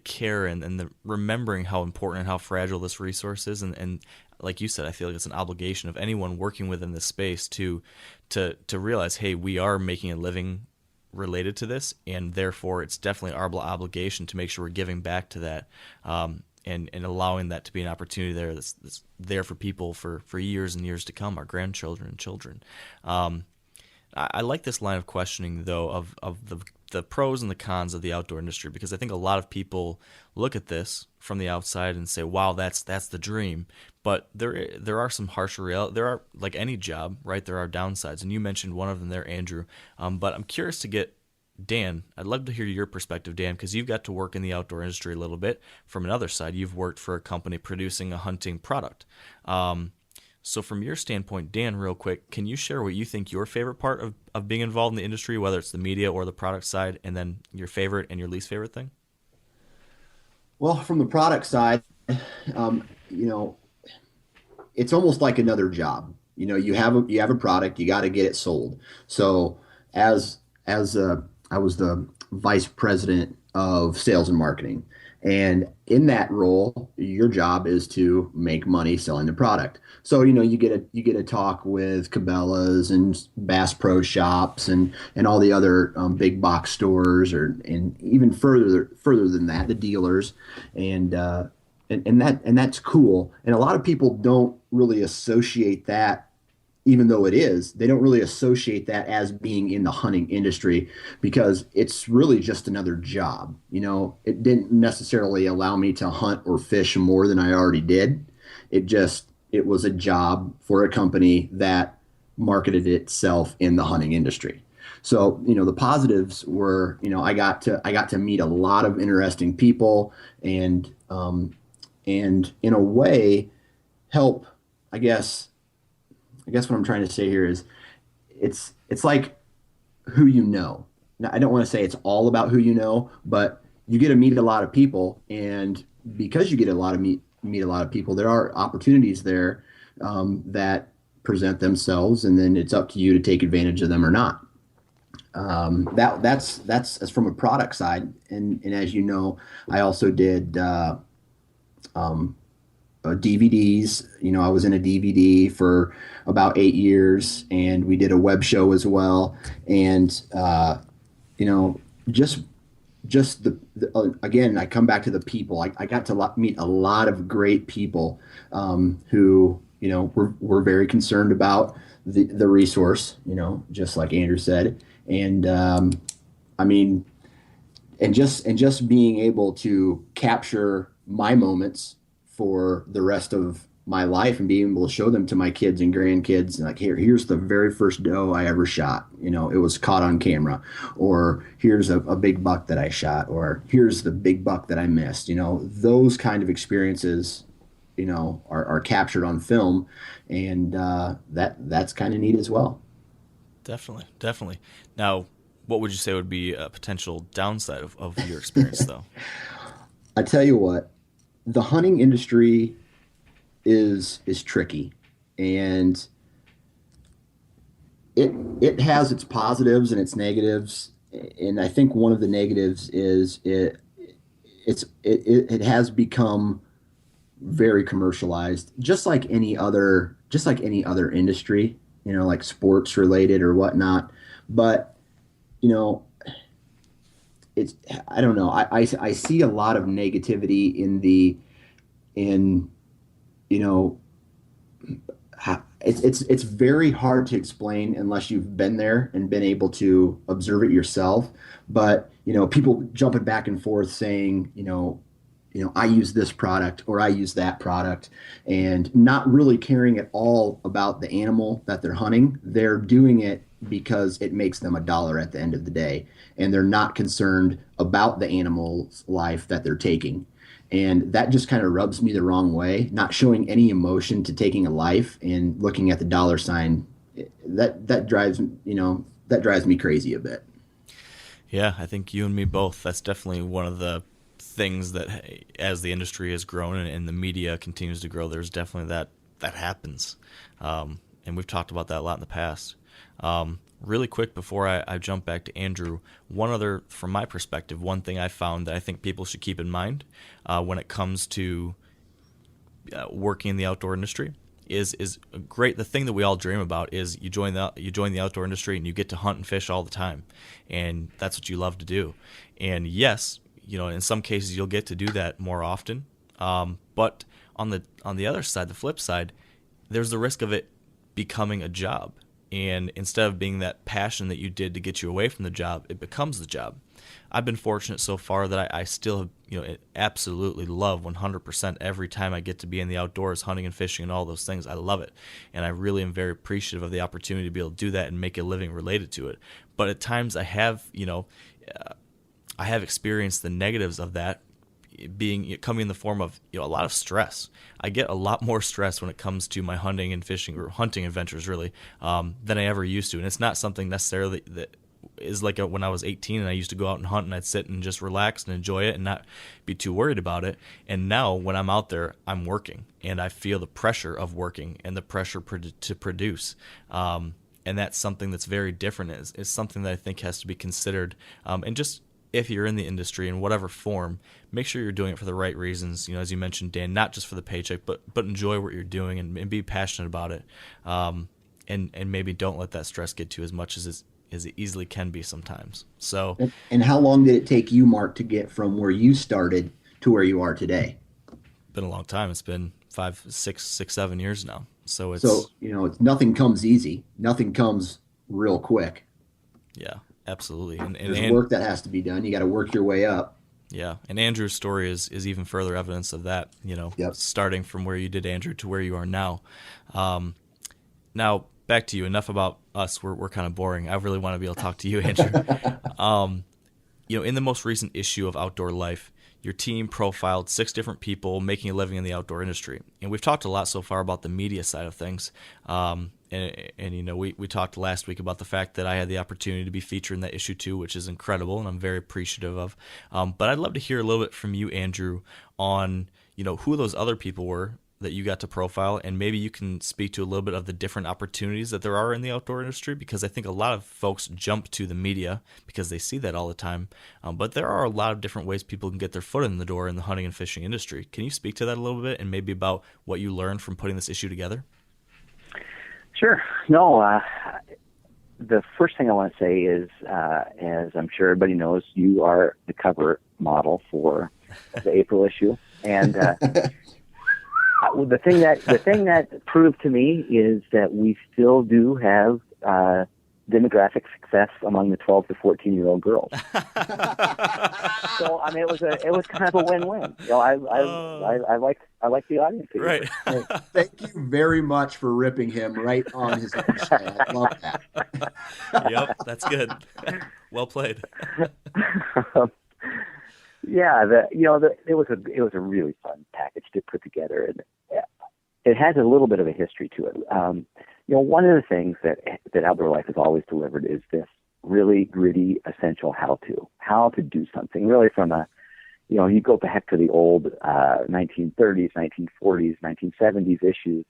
care and the remembering how important and how fragile this resource is. And like you said, I feel like it's an obligation of anyone working within this space to realize, hey, we are making a living related to this, and therefore it's definitely our obligation to make sure we're giving back to that, and allowing that to be an opportunity there that's there for people for years and years to come, our grandchildren and children. I like this line of questioning, though, of the pros and the cons of the outdoor industry, because I think a lot of people look at this from the outside and say, wow, that's the dream. But there are some harsher reality. There are, like any job, right? There are downsides, and you mentioned one of them there, Andrew. But I'm curious to get Dan. I'd love to hear your perspective, Dan, because you've got to work in the outdoor industry a little bit from another side. You've worked for a company producing a hunting product. So from your standpoint, Dan, real quick, can you share what you think your favorite part of being involved in the industry, whether it's the media or the product side, and then your favorite and your least favorite thing? Well, from the product side, you know, it's almost like another job. You have a product, you got to get it sold. So as I was the vice president of sales and marketing, and in that role, your job is to make money selling the product. So you get a talk with Cabela's and Bass Pro Shops and all the other big box stores, and even further than that, the dealers, and and that's cool. And a lot of people don't really associate that, even though it is, they don't really associate that as being in the hunting industry, because it's really just another job. It didn't necessarily allow me to hunt or fish more than I already did. It was a job for a company that marketed itself in the hunting industry. So, the positives were, I got to meet a lot of interesting people, and in a way help, I guess what I'm trying to say here is it's like who you know. Now, I don't want to say it's all about who you know, but you get to meet a lot of people, and because you get meet a lot of people, there are opportunities there that present themselves, and then it's up to you to take advantage of them or not. That's as from a product side, and as you know, I also did DVDs. I was in a DVD for about 8 years, and we did a web show as well. And just again, I come back to the people. I got to meet a lot of great people who were very concerned about the resource. Just like Andrew said, and I mean, and just being able to capture my moments for the rest of my life and being able to show them to my kids and grandkids, and like, here's the very first doe I ever shot. It was caught on camera, or here's a big buck that I shot, or here's the big buck that I missed. Those kind of experiences, are captured on film, and that's kind of neat as well. Definitely. Now, what would you say would be a potential downside of your experience, though? I tell you what, the hunting industry is tricky, and it has its positives and its negatives. And I think one of the negatives is it has become very commercialized, just like any other industry, like sports related or whatnot. But it's, I don't know. I see a lot of negativity it's very hard to explain unless you've been there and been able to observe it yourself. But, people jumping back and forth saying, I use this product or I use that product, and not really caring at all about the animal that they're hunting. They're doing it because it makes them $1 at the end of the day, and they're not concerned about the animal's life that they're taking. And that just kind of rubs me the wrong way, not showing any emotion to taking a life and looking at the dollar sign. That drives me crazy a bit. Yeah, I think you and me both. That's definitely one of the things that, as the industry has grown and the media continues to grow, there's definitely that happens. And we've talked about that a lot in the past. Really quick before I jump back to Andrew, from my perspective, one thing I found that I think people should keep in mind when it comes to working in the outdoor industry is great. The thing that we all dream about is you join the outdoor industry and you get to hunt and fish all the time, and that's what you love to do. And yes, in some cases you'll get to do that more often. But on the other side, the flip side, there's the risk of it becoming a job. And instead of being that passion that you did to get you away from the job, it becomes the job. I've been fortunate so far that I still have, absolutely love 100% every time I get to be in the outdoors, hunting and fishing and all those things. I love it. And I really am very appreciative of the opportunity to be able to do that and make a living related to it. But at times I have experienced the negatives of that coming in the form of a lot of stress. I get a lot more stress when it comes to my hunting and fishing, or hunting adventures really, than I ever used to. And it's not something necessarily that is like when I was 18 and I used to go out and hunt and I'd sit and just relax and enjoy it and not be too worried about it. And now when I'm out there, I'm working and I feel the pressure of working and the pressure to produce. And that's something that's very different. It's something that I think has to be considered. And just if you're in the industry in whatever form, make sure you're doing it for the right reasons. As you mentioned, Dan, not just for the paycheck, but enjoy what you're doing and be passionate about it. And maybe don't let that stress get to you as much as it easily can be sometimes. So, and how long did it take you, Mark, to get from where you started to where you are today? Been a long time. It's been 5, 6, 7 years now. So it's it's nothing comes easy. Nothing comes real quick. Yeah, absolutely. And there's work that has to be done. You got to work your way up. Yeah, and Andrew's story is even further evidence of that. Yep. Starting from where you did, Andrew, to where you are now. Now back to you. Enough about us. We're kind of boring. I really want to be able to talk to you, Andrew. In the most recent issue of Outdoor Life, your team profiled 6 different people making a living in the outdoor industry. And we've talked a lot so far about the media side of things. We talked last week about the fact that I had the opportunity to be featured in that issue too, which is incredible, and I'm very appreciative of. But I'd love to hear a little bit from you, Andrew, on who those other people were that you got to profile, and maybe you can speak to a little bit of the different opportunities that there are in the outdoor industry, because I think a lot of folks jump to the media because they see that all the time, but there are a lot of different ways people can get their foot in the door in the hunting and fishing industry. Can you speak to that a little bit and maybe about what you learned from putting this issue together? Sure. No, the first thing I want to say is, as I'm sure everybody knows, you are the cover model for the April issue, and the thing that proved to me is that we still do have demographic success among the 12 to 14-year-old girls. So it was kind of a win-win. I like the audience here. Right. Thank you very much for ripping him right on his own show. I love that. Yep, that's good. Well played. Yeah, it was a really fun package to put together, and it has a little bit of a history to it. One of the things that Outdoor Life has always delivered is this really gritty, essential how to do something. Really, from you go back to the old 1930s, 1940s, 1970s issues.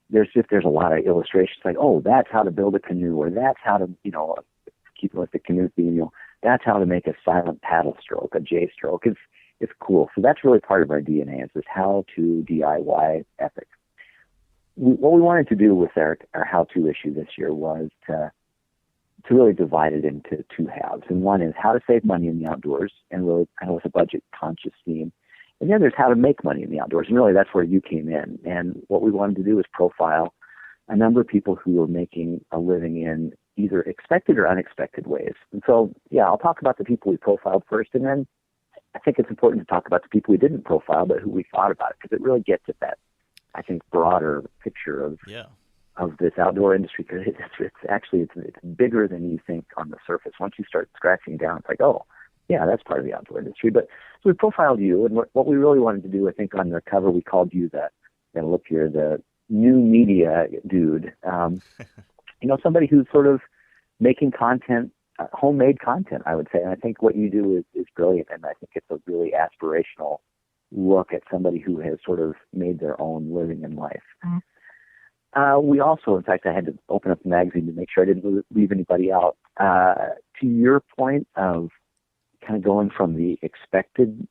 There's a lot of illustrations like, oh, that's how to build a canoe, or that's how to keep with the canoe theme. That's how to make a silent paddle stroke, a J stroke. It's cool. So that's really part of our DNA, is this how-to DIY ethic. What we wanted to do with our how-to issue this year was to really divide it into 2 halves. And one is how to save money in the outdoors, and really kind of with a budget-conscious theme. And the other is how to make money in the outdoors. And really that's where you came in. And what we wanted to do was profile a number of people who were making a living in either expected or unexpected ways. And so, I'll talk about the people we profiled first, and then I think it's important to talk about the people we didn't profile, but who we thought about, because it really gets at that, I think, broader picture of this outdoor industry, because it's bigger than you think on the surface. Once you start scratching down, it's like, oh, yeah, that's part of the outdoor industry. But so we profiled you, and what we really wanted to do, I think on the cover, we called you the new media dude. Somebody who's sort of making content, homemade content, I would say. And I think what you do is brilliant, and I think it's a really aspirational look at somebody who has sort of made their own living in life. We also, in fact, I had to open up the magazine to make sure I didn't leave anybody out. To your point of kind of going from the expected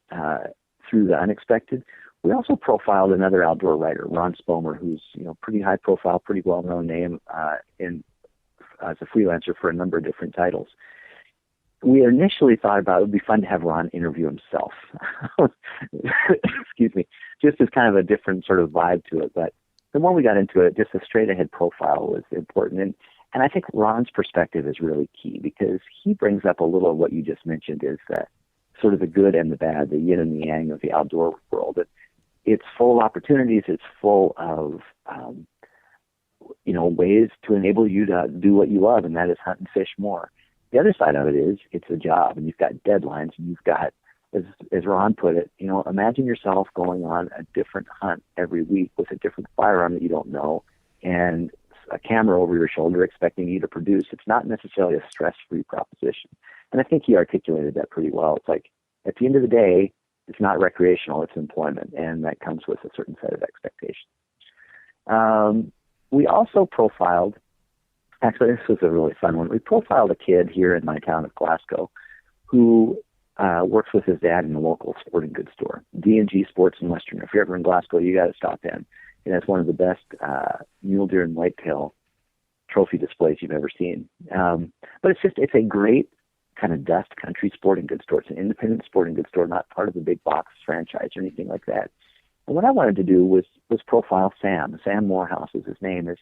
through the unexpected, we also profiled another outdoor writer, Ron Spomer, who's pretty high profile, pretty well known name as a freelancer for a number of different titles. We initially thought about it would be fun to have Ron interview himself. Excuse me, just as kind of a different sort of vibe to it. But the more we got into it, just a straight ahead profile was important. And I think Ron's perspective is really key, because he brings up a little of what you just mentioned, is that sort of the good and the bad, the yin and the yang of the outdoor world. It's full of opportunities. It's full of, ways to enable you to do what you love, and that is hunt and fish more. The other side of it is it's a job, and you've got deadlines, and you've got, as Ron put it, imagine yourself going on a different hunt every week with a different firearm that you don't know, and a camera over your shoulder expecting you to produce. It's not necessarily a stress-free proposition. And I think he articulated that pretty well. It's like, at the end of the day, it's not recreational, it's employment, and that comes with a certain set of expectations. We also profiled, actually this was a really fun one, we profiled a kid here in my town of Glasgow who works with his dad in a local sporting goods store, D&G Sports in Western. If you're ever in Glasgow, you got to stop in. It has one of the best mule deer and whitetail trophy displays you've ever seen. But it's a great kind of dust country sporting goods store. It's an independent sporting goods store, not part of the big box franchise or anything like that. And what I wanted to do was profile Sam. Sam Morehouse is his name, is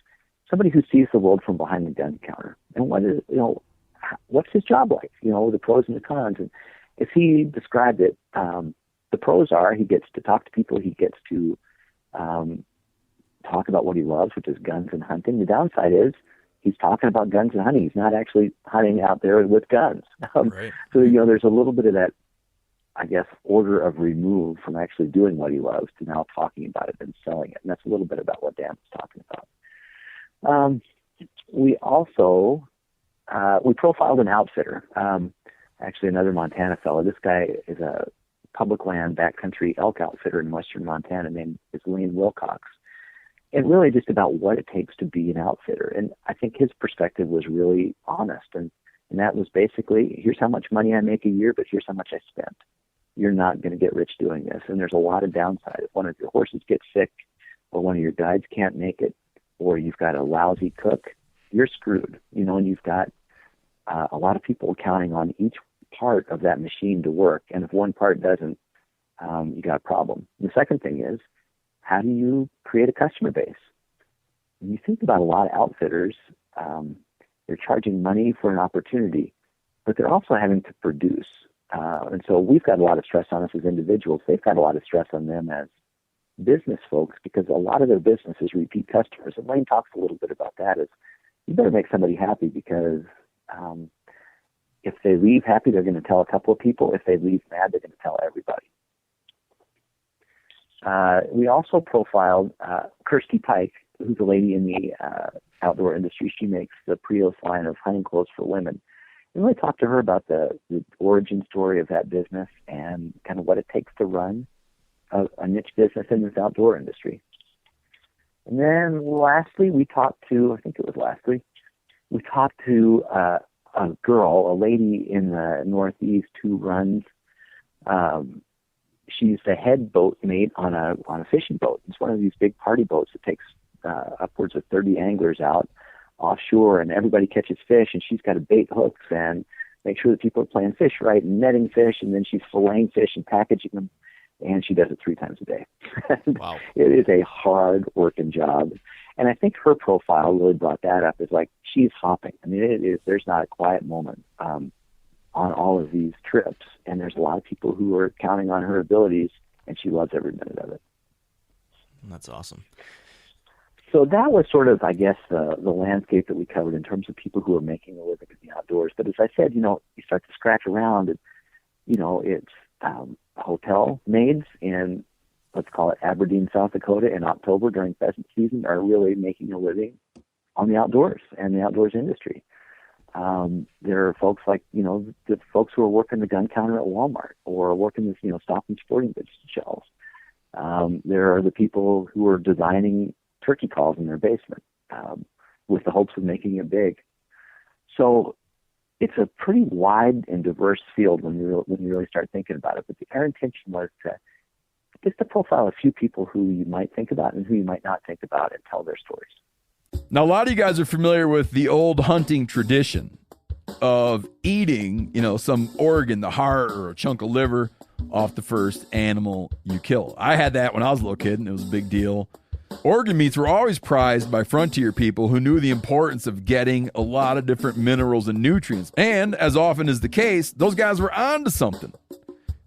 somebody who sees the world from behind the gun counter. And what's his job like? The pros and the cons. And if he described it, the pros are he gets to talk to people, he gets to talk about what he loves, which is guns and hunting. The downside is he's talking about guns and hunting. He's not actually hunting out there with guns. Right. So, there's a little bit of that, I guess, order of remove from actually doing what he loves to now talking about it and selling it. And that's a little bit about what Dan was talking about. We also, we profiled an outfitter, actually another Montana fellow. This guy is a public land backcountry elk outfitter in western Montana named Lane Wilcox. And really just about what it takes to be an outfitter. And I think his perspective was really honest. And that was basically, here's how much money I make a year, but here's how much I spent. You're not going to get rich doing this. And there's a lot of downside. If one of your horses gets sick, or one of your guides can't make it, or you've got a lousy cook, you're screwed. And you've got a lot of people counting on each part of that machine to work. And if one part doesn't, you got a problem. And the second thing is, how do you create a customer base? When you think about a lot of outfitters, they're charging money for an opportunity, but they're also having to produce. And so we've got a lot of stress on us as individuals. They've got a lot of stress on them as business folks, because a lot of their business is repeat customers. And Lane talks a little bit about that. Is you better make somebody happy, because if they leave happy, they're going to tell a couple of people. If they leave mad, they're going to tell everybody. We also profiled Kirsty Pike, who's a lady in the outdoor industry. She makes the Prios line of hunting clothes for women. And really talked to her about the origin story of that business and kind of what it takes to run a niche business in this outdoor industry. And then lastly, we talked to a girl, a lady in the Northeast who runs she's the head boat mate on a fishing boat. It's one of these big party boats that takes upwards of 30 anglers out offshore, and everybody catches fish, and she's got to bait hooks and make sure that people are playing fish right and netting fish, and then she's filleting fish and packaging them, and she does it 3 times a day. Wow. It is a hard working job. And I think her profile really brought that up. Is like, she's hopping. I mean, there's not a quiet moment on all of these trips, and there's a lot of people who are counting on her abilities, and she loves every minute of it. That's awesome. So that was sort of, I guess, the landscape that we covered in terms of people who are making a living in the outdoors. But as I said, you start to scratch around, and it's hotel maids in, let's call it Aberdeen, South Dakota, in October during pheasant season are really making a living on the outdoors and the outdoors industry. There are folks like, the folks who are working the gun counter at Walmart or working this, Stop and Sporting Goods shelves. There are the people who are designing turkey calls in their basement with the hopes of making it big. So it's a pretty wide and diverse field when you really start thinking about it. But our intention was just to profile a few people who you might think about and who you might not think about and tell their stories. Now, a lot of you guys are familiar with the old hunting tradition of eating, some organ, the heart or a chunk of liver off the first animal you kill. I had that when I was a little kid, and it was a big deal. Organ meats were always prized by frontier people who knew the importance of getting a lot of different minerals and nutrients. And as often is the case, those guys were onto something,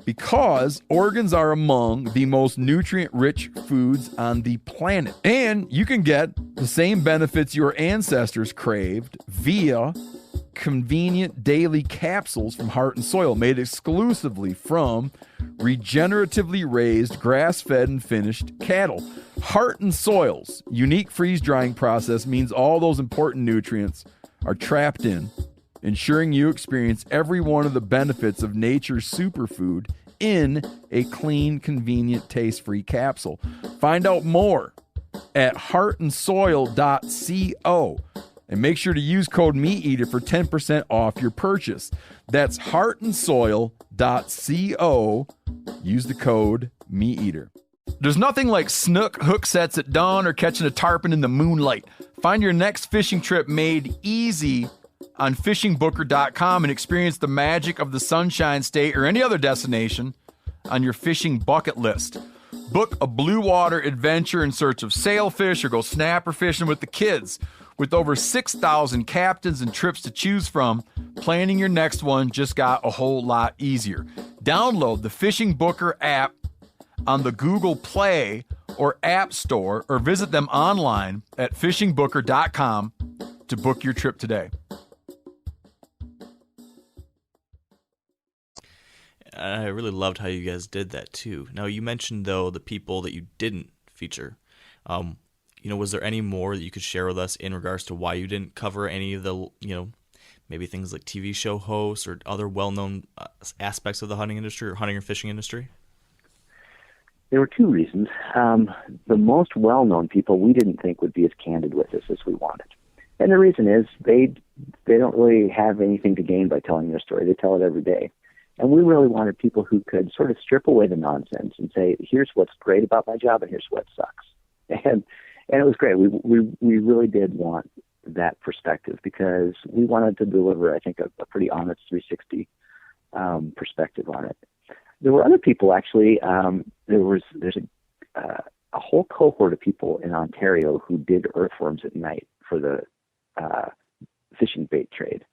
because organs are among the most nutrient-rich foods on the planet. And you can get the same benefits your ancestors craved via convenient daily capsules from Heart and Soil made exclusively from regeneratively raised, grass-fed, and finished cattle. Heart and Soil's unique freeze-drying process means all those important nutrients are trapped in, ensuring you experience every one of the benefits of nature's superfood in a clean, convenient, taste-free capsule. Find out more at heartandsoil.co and make sure to use code MeatEater for 10% off your purchase. That's heartandsoil.co. Use the code MeatEater. There's nothing like snook hook sets at dawn or catching a tarpon in the moonlight. Find your next fishing trip made easy on fishingbooker.com and experience the magic of the Sunshine State or any other destination on your fishing bucket list. Book a blue water adventure in search of sailfish or go snapper fishing with the kids. With over 6,000 captains and trips to choose from, planning your next one just got a whole lot easier. Download the Fishing Booker app on the Google Play or App Store or visit them online at fishingbooker.com to book your trip today. I really loved how you guys did that too. Now, you mentioned, though, the people that you didn't feature. Was there any more that you could share with us in regards to why you didn't cover any of the, maybe things like TV show hosts or other well-known aspects of the hunting industry or hunting or fishing industry? There were two reasons. The most well-known people we didn't think would be as candid with us as we wanted. And the reason is they don't really have anything to gain by telling their story. They tell it every day. And we really wanted people who could sort of strip away the nonsense and say, here's what's great about my job and here's what sucks. And it was great. We really did want that perspective because we wanted to deliver, I think, a pretty honest 360 perspective on it. There were other people, actually. There's a whole cohort of people in Ontario who did earthworms at night for the fishing bait trade.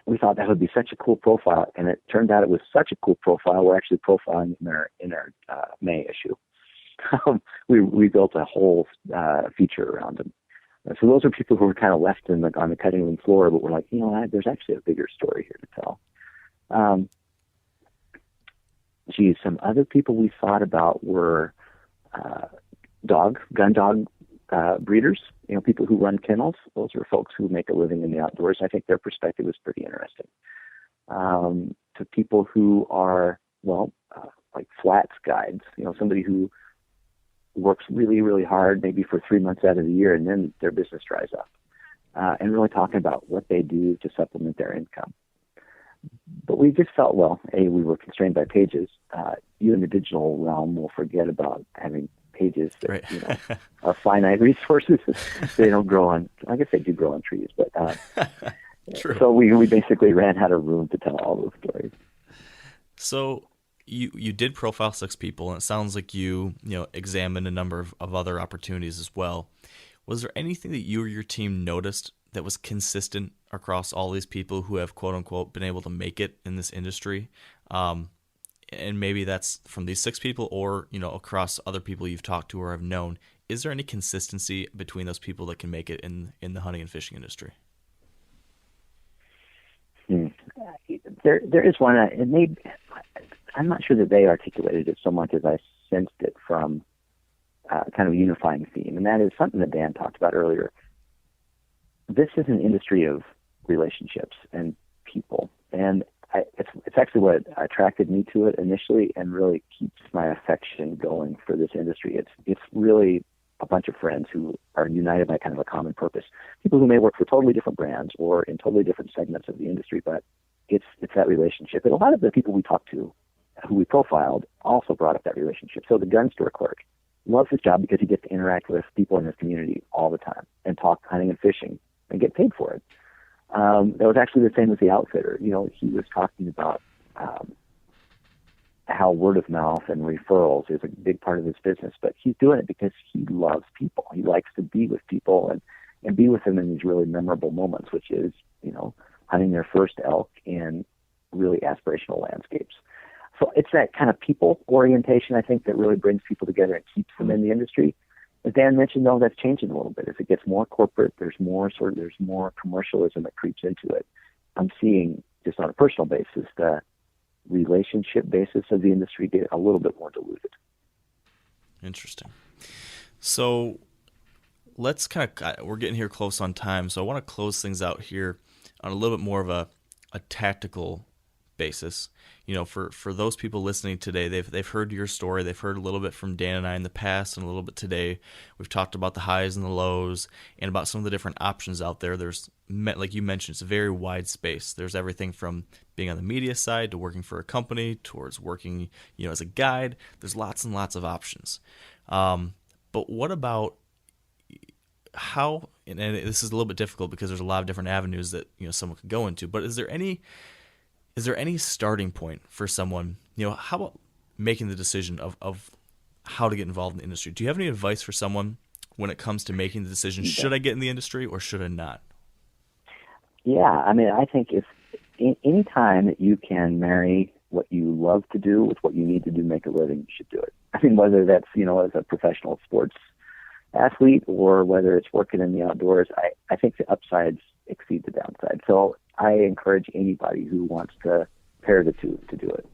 We thought that would be such a cool profile, and it turned out it was such a cool profile. We're actually profiling in our May issue. We built a whole feature around them. So those are people who were kind of left on the cutting room floor, but we're like, there's actually a bigger story here to tell. Some other people we thought about were gun dog breeders, people who run kennels. Those are folks who make a living in the outdoors. I think their perspective was pretty interesting. To people who are, like flats guides, somebody who works really, really hard, maybe for 3 months out of the year, and then their business dries up, and really talking about what they do to supplement their income. But we just felt, we were constrained by pages. You in the digital realm will forget about having pages that right. Are finite resources. They don't grow on, I guess they do grow on trees, but True. So we basically ran out of room to tell all those stories. So you did profile 6 people, and it sounds like you examined a number of other opportunities as well. Was there anything that you or your team noticed that was consistent across all these people who have, quote unquote, been able to make it in this industry? And maybe that's from these 6 people or, across other people you've talked to or have known. Is there any consistency between those people that can make it in the hunting and fishing industry? There is one, and I'm not sure that they articulated it so much as I sensed it from kind of a unifying theme, and that is something that Dan talked about earlier. This is an industry of relationships and people, and it's actually what attracted me to it initially and really keeps my affection going for this industry. It's really a bunch of friends who are united by kind of a common purpose. People who may work for totally different brands or in totally different segments of the industry, but it's that relationship. And a lot of the people we talked to, who we profiled, also brought up that relationship. So the gun store clerk loves his job because he gets to interact with people in his community all the time and talk hunting and fishing and get paid for it. That was actually the same as the outfitter. He was talking about how word of mouth and referrals is a big part of his business, but he's doing it because he loves people. He likes to be with people and be with them in these really memorable moments, which is, hunting their first elk in really aspirational landscapes. So it's that kind of people orientation, I think, that really brings people together and keeps them in the industry. As Dan mentioned, though, that's changing a little bit. As it gets more corporate, there's more commercialism that creeps into it. I'm seeing just on a personal basis, the relationship basis of the industry get a little bit more diluted. Interesting. So let's we're getting here close on time, so I want to close things out here on a little bit more of a tactical basis. For those people listening today, they've heard your story. They've heard a little bit from Dan and I in the past and a little bit today. We've talked about the highs and the lows and about some of the different options out there. There's, like you mentioned, it's a very wide space. There's everything from being on the media side to working for a company towards working, as a guide. There's lots and lots of options. But what about how, and this is a little bit difficult because there's a lot of different avenues that, someone could go into, but is there any starting point for someone, how about making the decision of how to get involved in the industry? Do you have any advice for someone when it comes to making the decision, should I get in the industry or should I not? Yeah, I think if any time that you can marry what you love to do with what you need to do to make a living, you should do it. Whether that's, as a professional sports athlete or whether it's working in the outdoors, I think the upsides exceed the downside. So I encourage anybody who wants to pair the two to do it.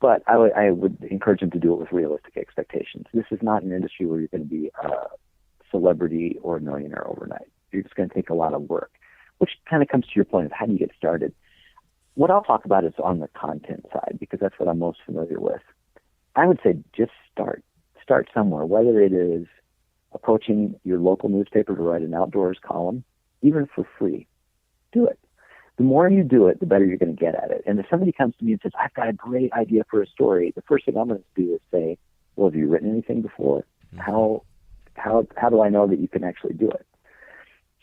But I would encourage them to do it with realistic expectations. This is not an industry where you're going to be a celebrity or a millionaire overnight. You're just going to take a lot of work, which kind of comes to your point of how do you get started. What I'll talk about is on the content side, because that's what I'm most familiar with. I would say just start. Start somewhere, whether it is approaching your local newspaper to write an outdoors column, even for free. Do it. The more you do it, the better you're going to get at it. And if somebody comes to me and says, I've got a great idea for a story, the first thing I'm going to do is say, well, have you written anything before? How do I know that you can actually do it?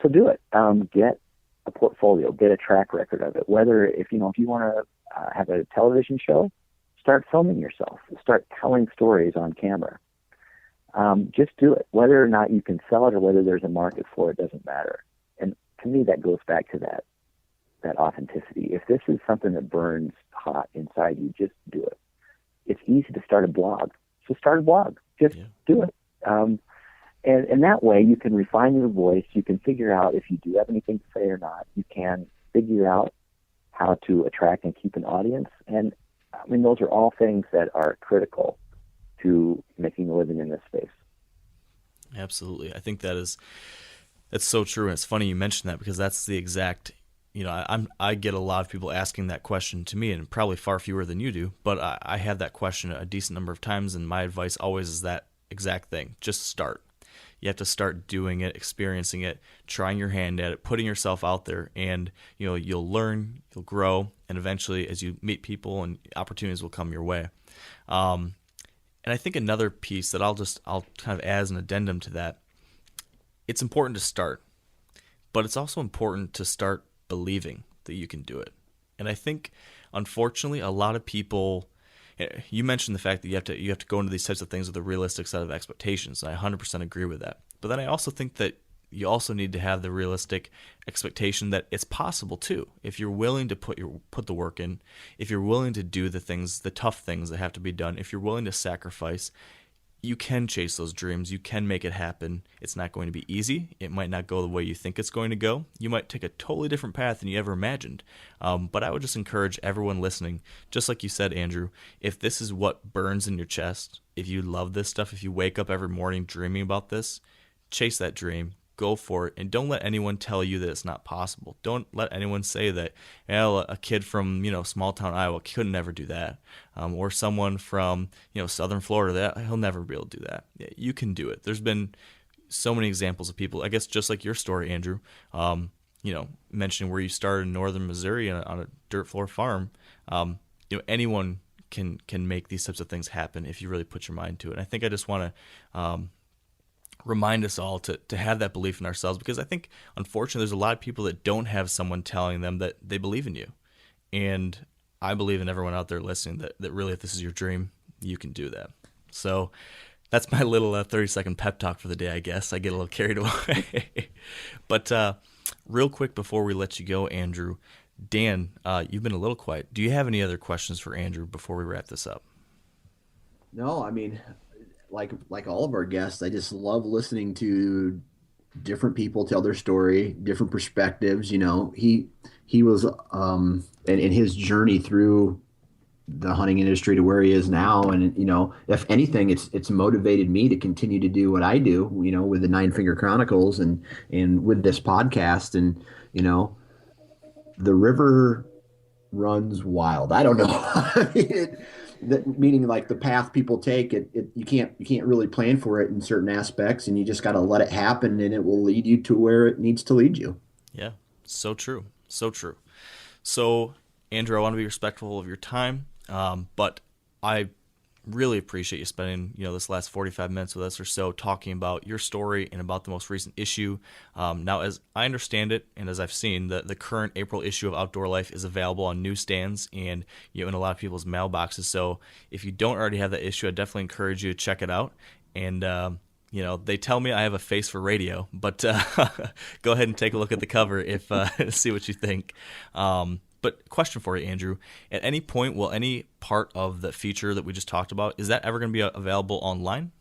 So do it. Get a portfolio, get a track record of it. Whether if you want to have a television show, start filming yourself. Start telling stories on camera. Just do it. Whether or not you can sell it or whether there's a market for it doesn't matter. And to me, that goes back to that authenticity. If this is something that burns hot inside you, just do it. It's easy to start a blog. So start a blog. Just do it. And that way you can refine your voice. You can figure out if you do have anything to say or not. You can figure out how to attract and keep an audience. And those are all things that are critical to making a living in this space. Absolutely. I think that's so true. And it's funny you mentioned that because that's the exact, I get a lot of people asking that question to me, and probably far fewer than you do, but I have that question a decent number of times, and my advice always is that exact thing. Just start. You have to start doing it, experiencing it, trying your hand at it, putting yourself out there, and you'll learn, you'll grow, and eventually as you meet people and opportunities will come your way. And I think another piece that I'll kind of add as an addendum to that, it's important to start, but it's also important to start believing that you can do it. And I think, unfortunately, a lot of people, you mentioned the fact that you have to go into these types of things with a realistic set of expectations, and I 100% agree with that. But then I also think that you also need to have the realistic expectation that it's possible too. If you're willing to put the work in, if you're willing to do the tough things that have to be done, if you're willing to sacrifice, you can chase those dreams. You can make it happen. It's not going to be easy. It might not go the way you think it's going to go. You might take a totally different path than you ever imagined. But I would just encourage everyone listening, just like you said, Andrew, if this is what burns in your chest, if you love this stuff, if you wake up every morning dreaming about this, chase that dream. Go for it, and don't let anyone tell you that it's not possible. Don't let anyone say that a kid from small town Iowa could never do that, or someone from southern Florida that he'll never be able to do that. You can do it. There's been so many examples of people. I guess just like your story, Andrew. Mentioning where you started in northern Missouri on a dirt floor farm. Anyone can make these types of things happen if you really put your mind to it. And I think I just want to remind us all to have that belief in ourselves, because I think, unfortunately, there's a lot of people that don't have someone telling them that they believe in you. And I believe in everyone out there listening that really, if this is your dream, you can do that. So that's my little 30-second pep talk for the day, I guess. I get a little carried away. But real quick before we let you go, Andrew, Dan, you've been a little quiet. Do you have any other questions for Andrew before we wrap this up? No, like all of our guests, I just love listening to different people tell their story, different perspectives. He was in his journey through the hunting industry to where he is now. And, if anything, it's motivated me to continue to do what I do, with the Nine Finger Chronicles and with this podcast. And, the river runs wild. I don't know. I mean, meaning like the path people take, you can't really plan for it in certain aspects, and you just got to let it happen, and it will lead you to where it needs to lead you. Yeah, so true. So true. So, Andrew, I want to be respectful of your time, but I really appreciate you spending this last 45 minutes with us or so talking about your story and about the most recent issue. Now, as I understand it, and as I've seen, the current April issue of Outdoor Life is available on newsstands and in a lot of people's mailboxes. So if you don't already have that issue, I definitely encourage you to check it out. And they tell me I have a face for radio, but go ahead and take a look at the cover if see what you think. But question for you, Andrew. At any point, will any part of the feature that we just talked about, is that ever going to be available online?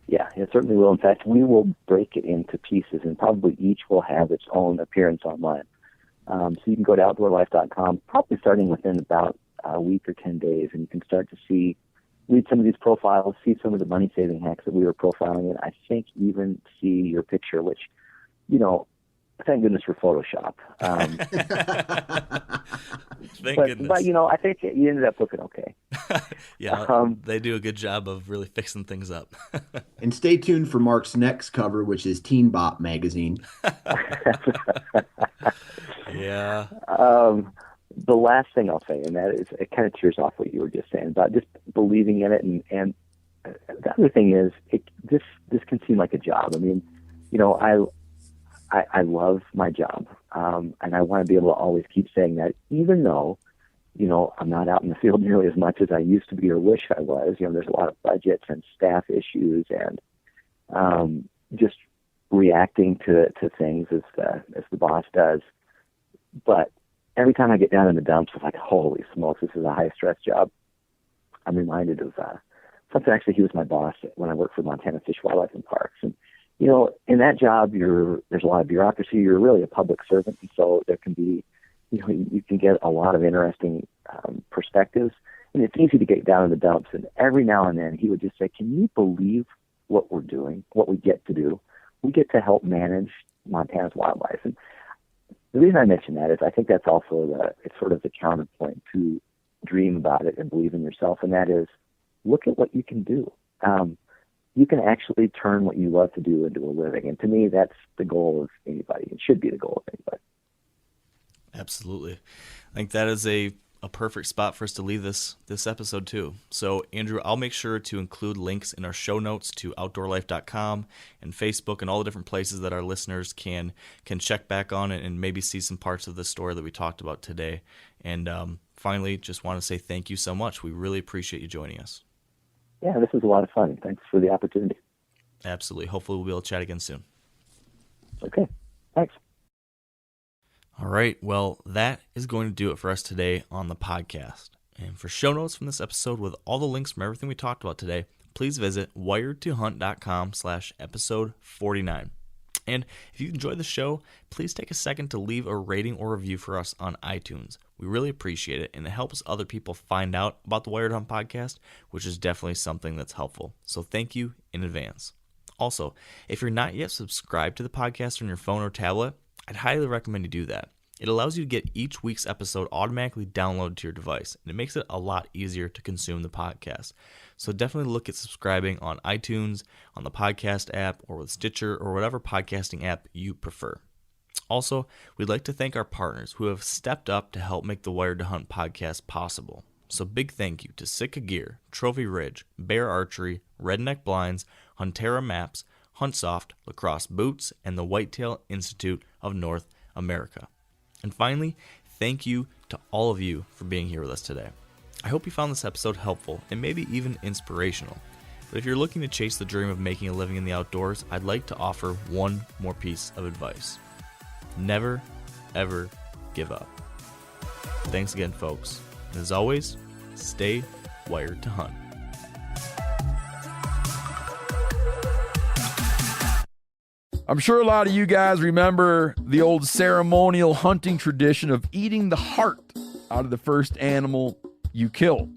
Yeah, it certainly will. In fact, we will break it into pieces, and probably each will have its own appearance online. So you can go to outdoorlife.com, probably starting within about a week or 10 days, and you can start to read some of these profiles, see some of the money-saving hacks that we were profiling, and I think even see your picture, which, thank goodness for Photoshop. Thank goodness. But I think you ended up looking okay. Yeah, they do a good job of really fixing things up. And stay tuned for Mark's next cover, which is Teen Bop magazine. Yeah. The last thing I'll say, and that is, it kind of tears off what you were just saying about just believing in it, and the other thing is, this can seem like a job. I mean, I love my job, and I want to be able to always keep saying that, even though, I'm not out in the field nearly as much as I used to be or wish I was. There's a lot of budgets and staff issues, and just reacting to things as the boss does. But every time I get down in the dumps, it's like, holy smokes, this is a high-stress job. I'm reminded of something. Actually, he was my boss when I worked for Montana Fish, Wildlife, and Parks, and in that job, there's a lot of bureaucracy. You're really a public servant, and so there can be, you can get a lot of interesting perspectives, and it's easy to get down in the dumps. And every now and then, he would just say, "Can you believe what we're doing? What we get to do? We get to help manage Montana's wildlife." And the reason I mention that is I think that's also it's sort of the counterpoint to dream about it and believe in yourself, and that is, look at what you can do. You can actually turn what you love to do into a living. And to me, that's the goal of anybody. It should be the goal of anybody. Absolutely. I think that is a perfect spot for us to leave this episode too. So, Andrew, I'll make sure to include links in our show notes to outdoorlife.com and Facebook and all the different places that our listeners can check back on and maybe see some parts of the story that we talked about today. And finally, just want to say thank you so much. We really appreciate you joining us. Yeah, this was a lot of fun. Thanks for the opportunity. Absolutely. Hopefully we'll be able to chat again soon. Okay. Thanks. All right. Well, that is going to do it for us today on the podcast. And for show notes from this episode with all the links from everything we talked about today, please visit wiredtohunt.com/episode 49. And if you enjoyed the show, please take a second to leave a rating or review for us on iTunes. We really appreciate it, and it helps other people find out about the Wired Hunt podcast, which is definitely something that's helpful. So thank you in advance. Also, if you're not yet subscribed to the podcast on your phone or tablet, I'd highly recommend you do that. It allows you to get each week's episode automatically downloaded to your device, and it makes it a lot easier to consume the podcast. So definitely look at subscribing on iTunes, on the podcast app, or with Stitcher, or whatever podcasting app you prefer. Also, we'd like to thank our partners who have stepped up to help make the Wired to Hunt podcast possible. So big thank you to Sitka Gear, Trophy Ridge, Bear Archery, Redneck Blinds, Huntera Maps, Huntsoft, Lacrosse Boots, and the Whitetail Institute of North America. And finally, thank you to all of you for being here with us today. I hope you found this episode helpful and maybe even inspirational. But if you're looking to chase the dream of making a living in the outdoors, I'd like to offer one more piece of advice. Never, ever give up. Thanks again, folks. And as always, stay wired to hunt. I'm sure a lot of you guys remember the old ceremonial hunting tradition of eating the heart out of the first animal you kill.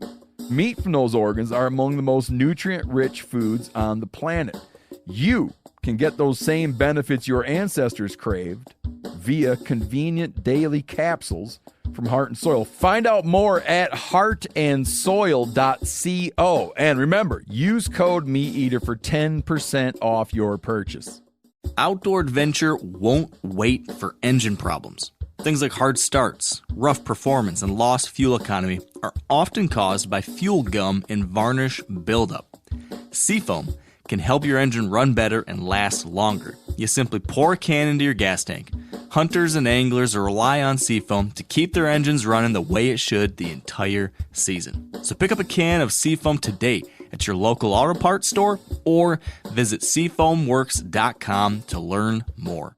Meat from those organs are among the most nutrient-rich foods on the planet. You can get those same benefits your ancestors craved via convenient daily capsules from Heart and Soil. Find out more at heartandsoil.co. And remember, use code MeatEater for 10% off your purchase. Outdoor adventure won't wait for engine problems. Things like hard starts, rough performance, and lost fuel economy are often caused by fuel gum and varnish buildup. Seafoam can help your engine run better and last longer. You simply pour a can into your gas tank. Hunters and anglers rely on Seafoam to keep their engines running the way it should the entire season. So pick up a can of Seafoam today at your local auto parts store or visit seafoamworks.com to learn more.